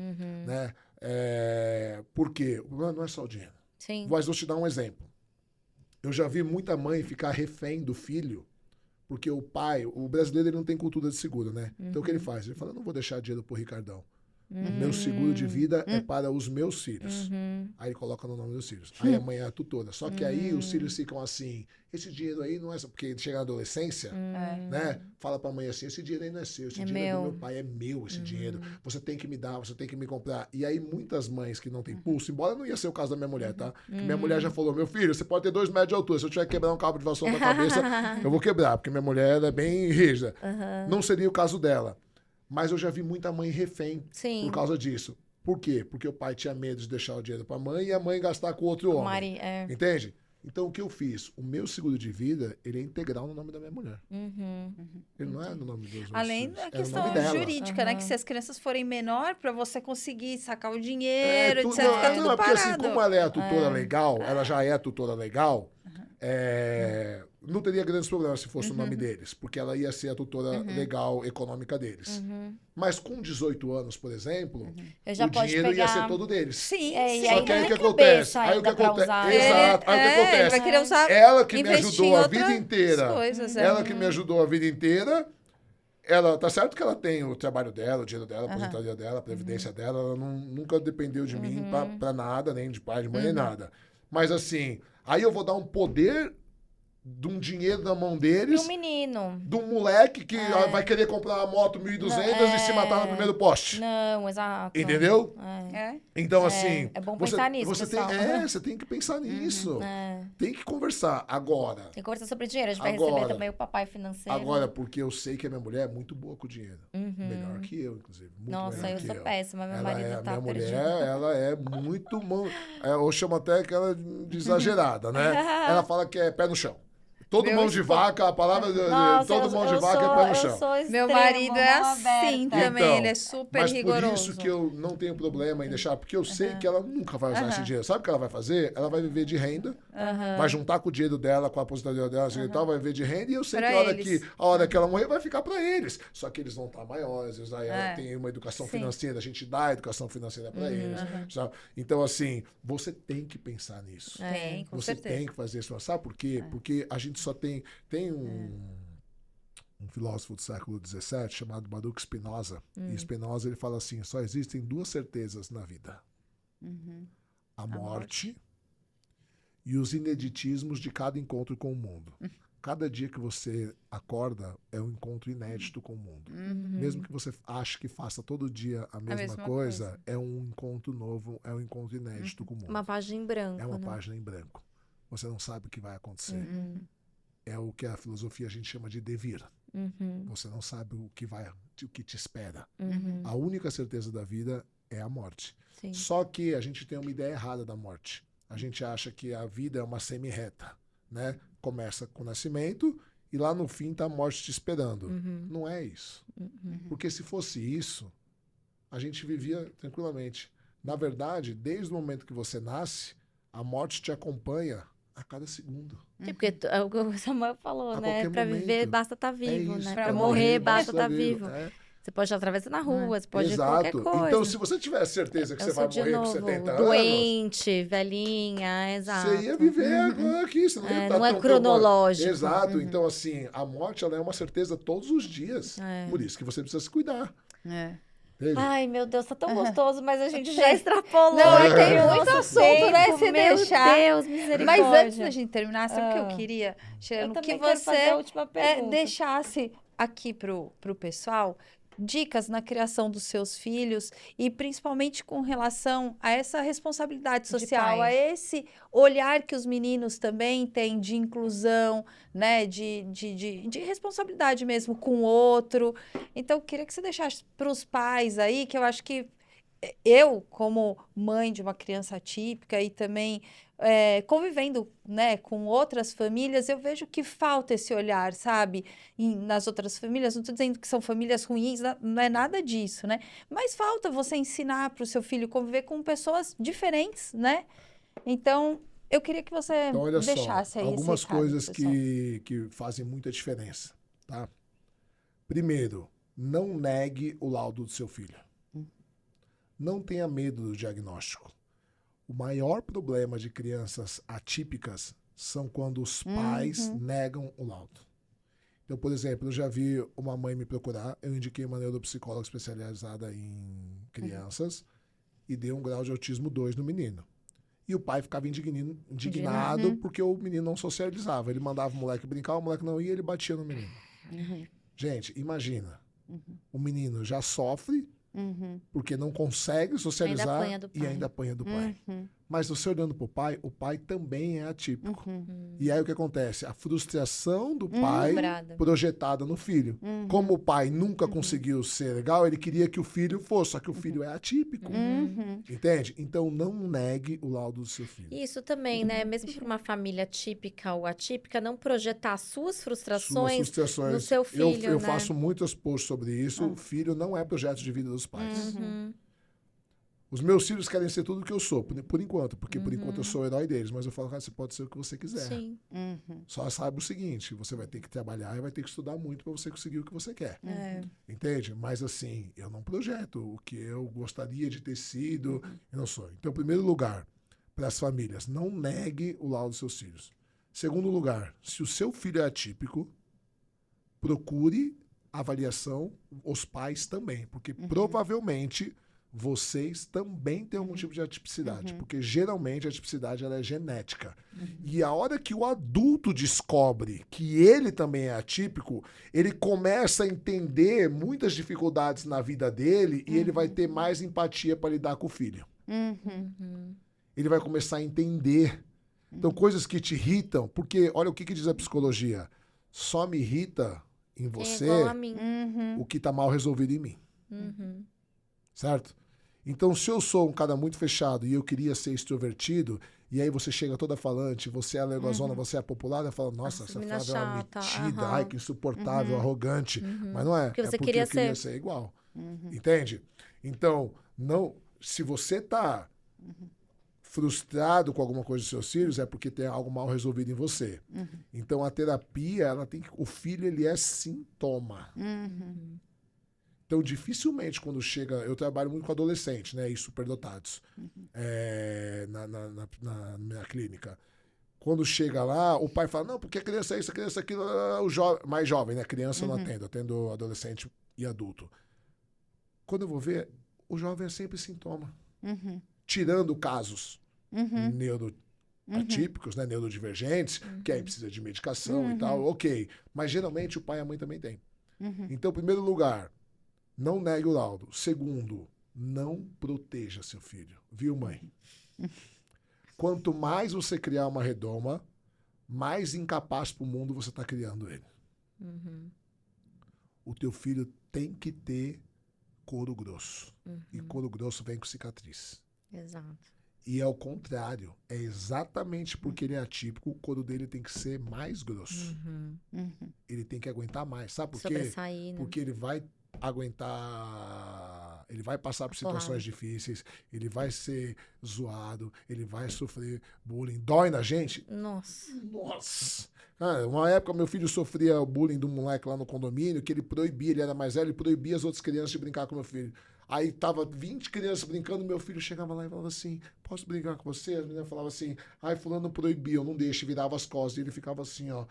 né? Por quê? O problema não é só o dinheiro. Sim. Mas vou te dar um exemplo. Eu já vi muita mãe ficar refém do filho, porque o pai, o brasileiro, ele não tem cultura de seguro, né? Então o que ele faz? Ele fala, não vou deixar dinheiro pro Ricardão. O meu seguro de vida é para os meus filhos. Aí ele coloca no nome dos filhos. Aí a mãe é a tutora. Só que aí os filhos ficam assim, esse dinheiro aí não é... Porque ele chega na adolescência, né? Fala pra mãe assim, esse dinheiro aí não é seu, esse dinheiro é do meu pai, é meu esse dinheiro. Você tem que me dar, você tem que me comprar. E aí muitas mães que não têm pulso, embora não ia ser o caso da minha mulher, tá? Que minha mulher já falou, meu filho, você pode ter 2 metros de altura, se eu tiver que quebrar um cabo de vassoura na cabeça, eu vou quebrar, porque minha mulher ela é bem rígida. Não seria o caso dela. Mas eu já vi muita mãe refém por causa disso. Por quê? Porque o pai tinha medo de deixar o dinheiro para a mãe e a mãe gastar com outro homem. Entende? Então, o que eu fiz? O meu seguro de vida, ele é integral no nome da minha mulher. Ele não é no nome dos meus Além filhos, da é no questão nome dela. jurídica, né? Que se as crianças forem menor, para você conseguir sacar o dinheiro, etc. Não, Fica tudo porque parado. assim, como ela é a tutora legal, ela já é a tutora legal, não teria grandes problemas se fosse o nome deles, porque ela ia ser a tutora legal econômica deles. Mas com 18 anos, por exemplo, o dinheiro ia ser todo deles. Sim, E Só aí que aí não o que tem acontece? cabeça Aí o que ainda pra acontece? usar. Exato. Aí o que Ele acontece? vai querer usar, Ela que me investir ajudou em a outras vida inteira. coisas, Ela que me ajudou a vida inteira. ela, tá certo que ela tem o trabalho dela, o dinheiro dela, a aposentadoria dela, a previdência dela, ela nunca dependeu de mim pra nada, nem de pai, de mãe, nem nada. Mas assim, aí eu vou dar um poder de um dinheiro na mão E deles, um menino. de um moleque que vai querer comprar uma moto 1.200 e se matar no primeiro poste. Não, exato. Entendeu? É? Então, assim... É bom pensar nisso, você pessoal. você tem que pensar nisso. É. Tem que conversar. Agora, Tem que conversar sobre dinheiro. A gente vai Agora. receber também o papai financeiro. agora, porque eu sei que a minha mulher é muito boa com o dinheiro. Melhor que eu, inclusive. Muito Nossa, melhor eu que sou péssima. Meu Ela marido tá minha perdido. mulher, ela é muito... eu chamo até aquela de exagerada, né? Ela fala que é pé no chão. Todo Meu mão de vaca, a palavra de Nossa, todo mão de vaca é pé no chão. Eu sou Meu extrema, marido é mão assim aberta. também, Então, ele é super mas rigoroso. por isso que eu não tenho problema em deixar, porque eu sei que ela nunca vai usar esse dinheiro. Sabe o que ela vai fazer? Ela vai viver de renda, vai juntar com o dinheiro dela, com a aposentadoria dela, assim, e tal, vai viver de renda, e eu sei Pra que eles. a hora que ela morrer vai ficar para eles. Só que eles vão estar maiores, aí ela É. tem uma educação Sim. financeira, a gente dá a educação financeira para eles. Sabe? Então, assim, você tem que pensar nisso. Tem, com Você certeza. tem que fazer isso. Sabe por quê? Porque a gente só tem um filósofo do século XVII chamado Baruch Spinoza. E Spinoza ele fala assim, só existem duas certezas na vida. A morte e os ineditismos de cada encontro com o mundo. Cada dia que você acorda é um encontro inédito com o mundo. Mesmo que você ache que faça todo dia a mesma coisa, é um encontro novo, é um encontro inédito com o mundo. Uma página em branco. É uma né? página em branco. Você não sabe o que vai acontecer. É o que a filosofia a gente chama de devir. Você não sabe o que te espera. A única certeza da vida é a morte. Sim. Só que a gente tem uma ideia errada da morte. A gente acha que a vida é uma semi-reta, né? Começa com o nascimento e lá no fim tá a morte te esperando. Não é isso. Porque se fosse isso, a gente vivia tranquilamente. Na verdade, desde o momento que você nasce, a morte te acompanha a cada segundo. Sim, porque é o que o Samuel falou, A né? qualquer Pra momento. viver, basta estar vivo, É isso. né? Pra Pra morrer, morrer, basta estar estar vivo. É. Você pode atravessar na rua, você pode ir Exato. qualquer coisa. Então, se você tivesse certeza que Eu você sou vai de morrer com novo, 70 anos, doente, velhinha, exato. você ia viver agora aqui. Você não ia estar não é tão cronológico. Exato. Então, assim, a morte ela é uma certeza todos os dias. É. Por isso que você precisa se cuidar. É. Entende? Ai, meu Deus, tá tão gostoso, mas a gente já extrapolou. Não, é que tem o muito nosso assunto, né, tempo, se meu deixar. Deus, misericórdia. Mas antes da gente terminar, sabe o que eu queria, eu Cheirano? Que também quero fazer você a última pergunta. deixasse aqui pro pessoal dicas na criação dos seus filhos e principalmente com relação a essa responsabilidade social, a pai. esse olhar que os meninos também têm de inclusão, né, de responsabilidade mesmo com o outro. Então, eu queria que você deixasse para os pais aí, que eu acho que eu, como mãe de uma criança atípica e também convivendo, né, com outras famílias, eu vejo que falta esse olhar, sabe? Nas outras famílias, não estou dizendo que são famílias ruins, não é nada disso, né? Mas falta você ensinar para o seu filho conviver com pessoas diferentes, né? Então, eu queria que você Então, olha deixasse só, aí algumas esse recado, coisas pessoal. que fazem muita diferença, tá? Primeiro, não negue o laudo do seu filho. Não tenha medo do diagnóstico. O maior problema de crianças atípicas são quando os pais negam o laudo. Então, por exemplo, eu já vi uma mãe me procurar, eu indiquei uma neuropsicóloga especializada em crianças e dei um grau de autismo 2 no menino. E o pai ficava indignado porque o menino não socializava. Ele mandava o moleque brincar, o moleque não ia, ele batia no menino. Gente, imagina. O menino já sofre porque não consegue socializar Ainda apanha do e pai. ainda apanha do pai. Mas você olhando pro pai, o pai também é atípico. E aí o que acontece? A frustração do pai Brada. projetada no filho. Como o pai nunca conseguiu ser legal, ele queria que o filho fosse, só que o filho é atípico. Entende? Então não negue o laudo do seu filho. Isso também, né? Mesmo para uma família típica ou atípica, não projetar suas Suas frustrações frustrações. no seu filho, eu né? faço muitos posts sobre isso. O filho não é projeto de vida dos pais. Os meus filhos querem ser tudo o que eu sou, por enquanto. Porque por enquanto eu sou o herói deles. Mas eu falo, cara, você pode ser o que você quiser. Sim. Só saiba o seguinte, você vai ter que trabalhar e vai ter que estudar muito para você conseguir o que você quer. Entende? Mas assim, eu não projeto o que eu gostaria de ter sido. Eu não sou. Então, em primeiro lugar, para as famílias, não negue o laudo dos seus filhos. Segundo lugar, se o seu filho é atípico, procure avaliação, os pais também. Porque provavelmente vocês também têm algum tipo de atipicidade. Porque geralmente a atipicidade ela é genética. E a hora que o adulto descobre que ele também é atípico, ele começa a entender muitas dificuldades na vida dele e ele vai ter mais empatia para lidar com o filho. Ele vai começar a entender. Então, coisas que te irritam, porque olha o que diz a psicologia. Só me irrita em você igual a mim. o que está mal resolvido em mim. Certo? Então, se eu sou um cara muito fechado e eu queria ser extrovertido, e aí você chega toda falante, você é alegozona, você é popular, eu falo, nossa, essa menina Flávia é uma chata, metida, ai, que insuportável, arrogante. Mas não é. Porque você é porque queria eu queria ser. ser igual. Entende? Então, não, se você tá frustrado com alguma coisa dos seus filhos, é porque tem algo mal resolvido em você. Então, a terapia, ela tem que... O filho, ele é sintoma. Então, dificilmente, quando chega... Eu trabalho muito com adolescentes, né? E superdotados. Na minha clínica. Quando chega lá, o pai fala, não, porque a criança é isso, a criança é aquilo... O mais jovem, né? Criança eu não atendo. Eu atendo adolescente e adulto. Quando eu vou ver, o jovem é sempre sintoma. Tirando casos neuroatípicos, né? Neurodivergentes, que aí precisa de medicação e tal, ok. Mas, geralmente, o pai e a mãe também têm. Então, em primeiro lugar... Não negue o laudo. Segundo, não proteja seu filho. Viu, mãe? Quanto mais você criar uma redoma, mais incapaz para o mundo você está criando ele. O teu filho tem que ter couro grosso. E couro grosso vem com cicatriz. Exato. E é o contrário. É exatamente porque ele é atípico, o couro dele tem que ser mais grosso. Ele tem que aguentar mais. Sabe por quê? Sobressair, né? Porque ele vai aguentar, ele vai passar por situações difíceis, ele vai ser zoado, ele vai sofrer bullying. Dói na gente? Nossa! Ah, uma época meu filho sofria o bullying do moleque lá no condomínio, que ele proibia, ele era mais velho, ele proibia as outras crianças de brincar com meu filho. Aí tava 20 crianças brincando, meu filho chegava lá e falava assim, posso brincar com você? As meninas falavam assim, ai, fulano proibia, eu não deixo, virava as costas, e ele ficava assim, ó.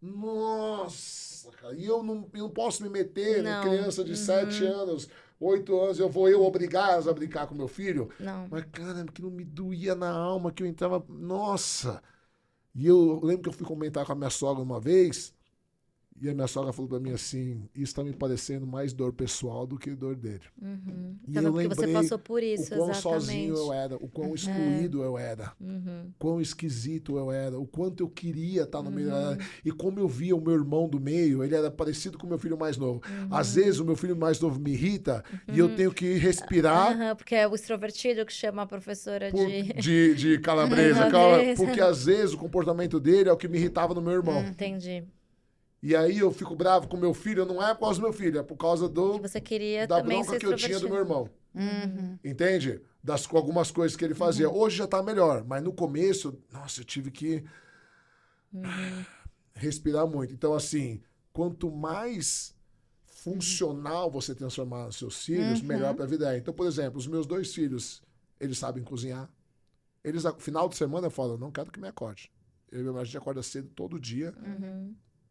Nossa, cara, e eu não posso me meter na criança de 7 anos, 8 anos, eu vou obrigá-las a brincar com meu filho? Não. Mas, cara, que não me doía na alma, que eu entrava, nossa. E eu lembro que eu fui comentar com a minha sogra uma vez, e a minha sogra falou pra mim assim, isso tá me parecendo mais dor pessoal do que dor dele. E Então, eu porque você lembrei passou por isso, o quão exatamente. sozinho eu era, o quão excluído eu era, quão esquisito eu era, o quanto eu queria estar no meio. E como eu via o meu irmão do meio, ele era parecido com o meu filho mais novo. Às vezes o meu filho mais novo me irrita e eu tenho que respirar. Porque é o extrovertido que chama a professora de calabresa, porque às vezes o comportamento dele é o que me irritava no meu irmão. Entendi. E aí eu fico bravo com meu filho, não é por causa do meu filho, é por causa Que você queria da também bronca ser que eu tinha do meu irmão. Entende? Com algumas coisas que ele fazia. Hoje já tá melhor, mas no começo, nossa, eu tive que respirar muito. Então, assim, quanto mais funcional você transformar os seus filhos, melhor pra vida é. Então, por exemplo, os meus 2 filhos, eles sabem cozinhar. Eles, no final de semana, falam, não quero que me acorde. A gente acorda cedo todo dia.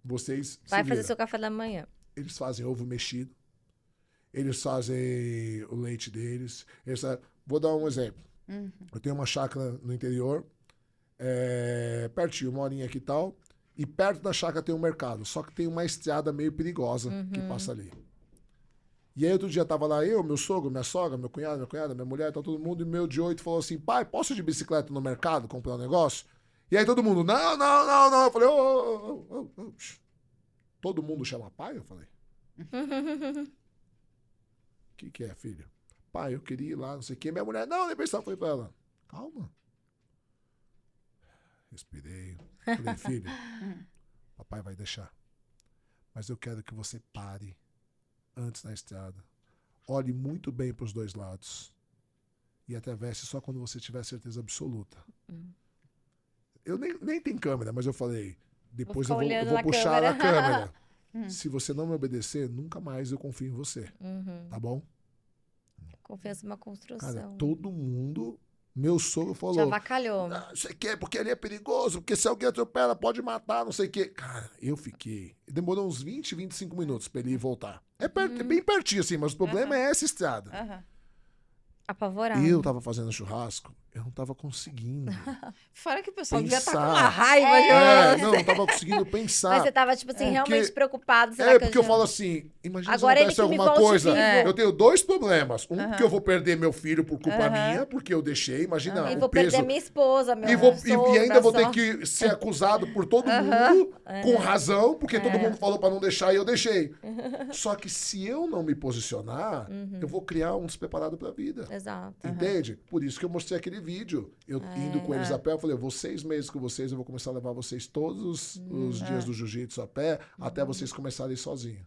Vocês vai fazer seu café da manhã. Eles fazem ovo mexido. Eles fazem o leite deles. Vou dar um exemplo. Eu tenho uma chácara no interior, pertinho, uma horinha aqui e tal. E perto da chácara tem um mercado. Só que tem uma estrada meio perigosa que passa ali. E aí outro dia tava lá eu, meu sogro, minha sogra, meu cunhado, minha cunhada, minha mulher, tá todo mundo. E meu de 8 falou assim, pai, posso ir de bicicleta no mercado comprar um negócio? E aí todo mundo, não. Eu falei, todo mundo chama pai? Eu falei. O que é, filho? Pai, eu queria ir lá, não sei o quê. Minha mulher, não, nem pensava. Falei pra ela, calma. Respirei. Falei, filho, papai vai deixar. Mas eu quero que você pare antes na estrada. Olhe muito bem para os 2 lados. E atravesse só quando você tiver certeza absoluta. Eu nem tenho câmera, mas eu falei, depois eu vou puxar a câmera. Se você não me obedecer, nunca mais eu confio em você. Tá bom? Confiança é uma construção. Cara, todo mundo Meu sogro Já falou, avacalhou. não sei o que, porque ali é perigoso, porque se alguém atropela, pode matar, não sei o que. Cara, eu fiquei. Demorou uns 20, 25 minutos pra ele ir voltar. É bem pertinho, assim, mas o problema é essa estrada. Aham. Apavorado. Eu tava fazendo churrasco, eu não tava conseguindo. Fora que o pessoal devia estar com Pensar. uma raiva de Não, não tava conseguindo pensar. Mas você tava, tipo assim, realmente Porque- preocupado. Será que porque eu já- falo assim, imagina Agora se ele acontece que me alguma volte coisa. vivo. Eu tenho dois problemas. Um, que eu vou perder meu filho por culpa minha, porque eu deixei, imagina E o vou peso. perder minha esposa, meu E ainda vou ter sogro, que ser acusado por todo mundo, com razão, porque todo mundo falou pra não deixar e eu deixei. Só que se eu não me posicionar, eu vou criar um despreparado pra vida. Exato. Entende? Por isso que eu mostrei aquele vídeo. Eu indo com eles a pé, eu falei, eu vou 6 meses com vocês, eu vou começar a levar vocês todos os dias do jiu-jitsu a pé, até vocês começarem sozinhos.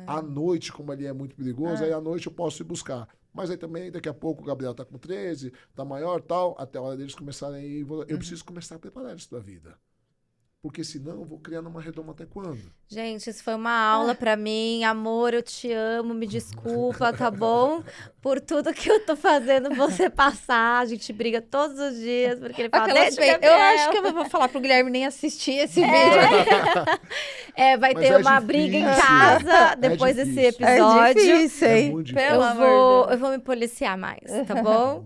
À noite, como ali é muito perigoso, aí à noite eu posso ir buscar. Mas aí também, daqui a pouco, o Gabriel tá com 13, tá maior tal, até a hora deles começarem a ir. Eu preciso começar a preparar eles pra vida. Porque senão eu vou criar numa redoma até quando? Gente, isso foi uma aula pra mim. Amor, eu te amo, me desculpa, tá bom? Por tudo que eu tô fazendo você passar. A gente briga todos os dias, porque ele fala, Aquelas deixa o eu Gabriel. acho que eu vou falar pro Guilherme nem assistir esse vídeo. Vai Mas ter é uma difícil. briga em casa depois desse difícil. episódio. É muito difícil. Pelo amor de Deus. Eu vou me policiar mais, tá bom?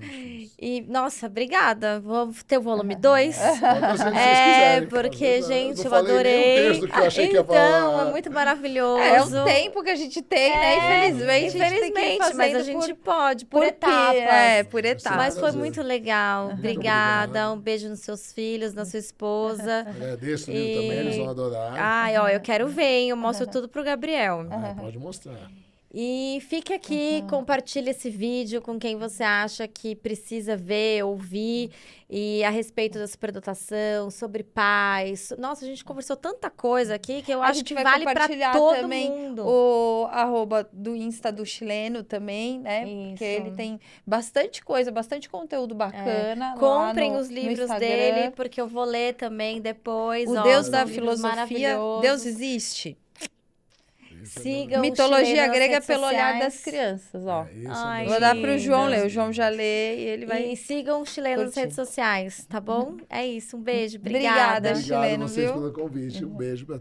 E, nossa, obrigada. Vou ter o volume 2. Pode fazer o que vocês quiserem. Porque, Às vezes, gente, não eu falei nem um adorei. terço do que eu achei que ia falar. Então, é muito maravilhoso. É o tempo que a gente tem, né? Infelizmente, a gente tem que ir Infelizmente, mas a fazendo gente por pode, por etapas. por etapas. Mas foi prazer. muito legal. Muito Obrigada. obrigado. Um beijo nos seus filhos, na sua esposa. Agradeço o E- livro também, eles vão adorar. Ai, ó, eu quero ver, hein? Eu mostro tudo pro Gabriel. Pode mostrar. E fique aqui, compartilhe esse vídeo com quem você acha que precisa ver, ouvir, e a respeito da superdotação, sobre pais. Nossa, a gente conversou tanta coisa aqui que eu A acho gente que vai vale pra compartilhar todo também mundo. o @ do Insta do chileno também, né? Porque Isso. ele tem bastante coisa, bastante conteúdo bacana. lá Comprem no- os no livros Instagram. dele, porque eu vou ler também depois. O ó, Deus são da livros filosofia. maravilhosos. Deus existe? Sigam o Mitologia Chileno nas grega redes pelo olhar sociais. das crianças, ó. É isso, Ai, né? Vou dar pro João lindas. ler. O João já lê e ele vai. E sigam o Chileno nas curtir. redes sociais, tá bom? É isso, um beijo. Obrigada, Obrigada. Obrigado chileno, a vocês viu? pelo convite. Um beijo pra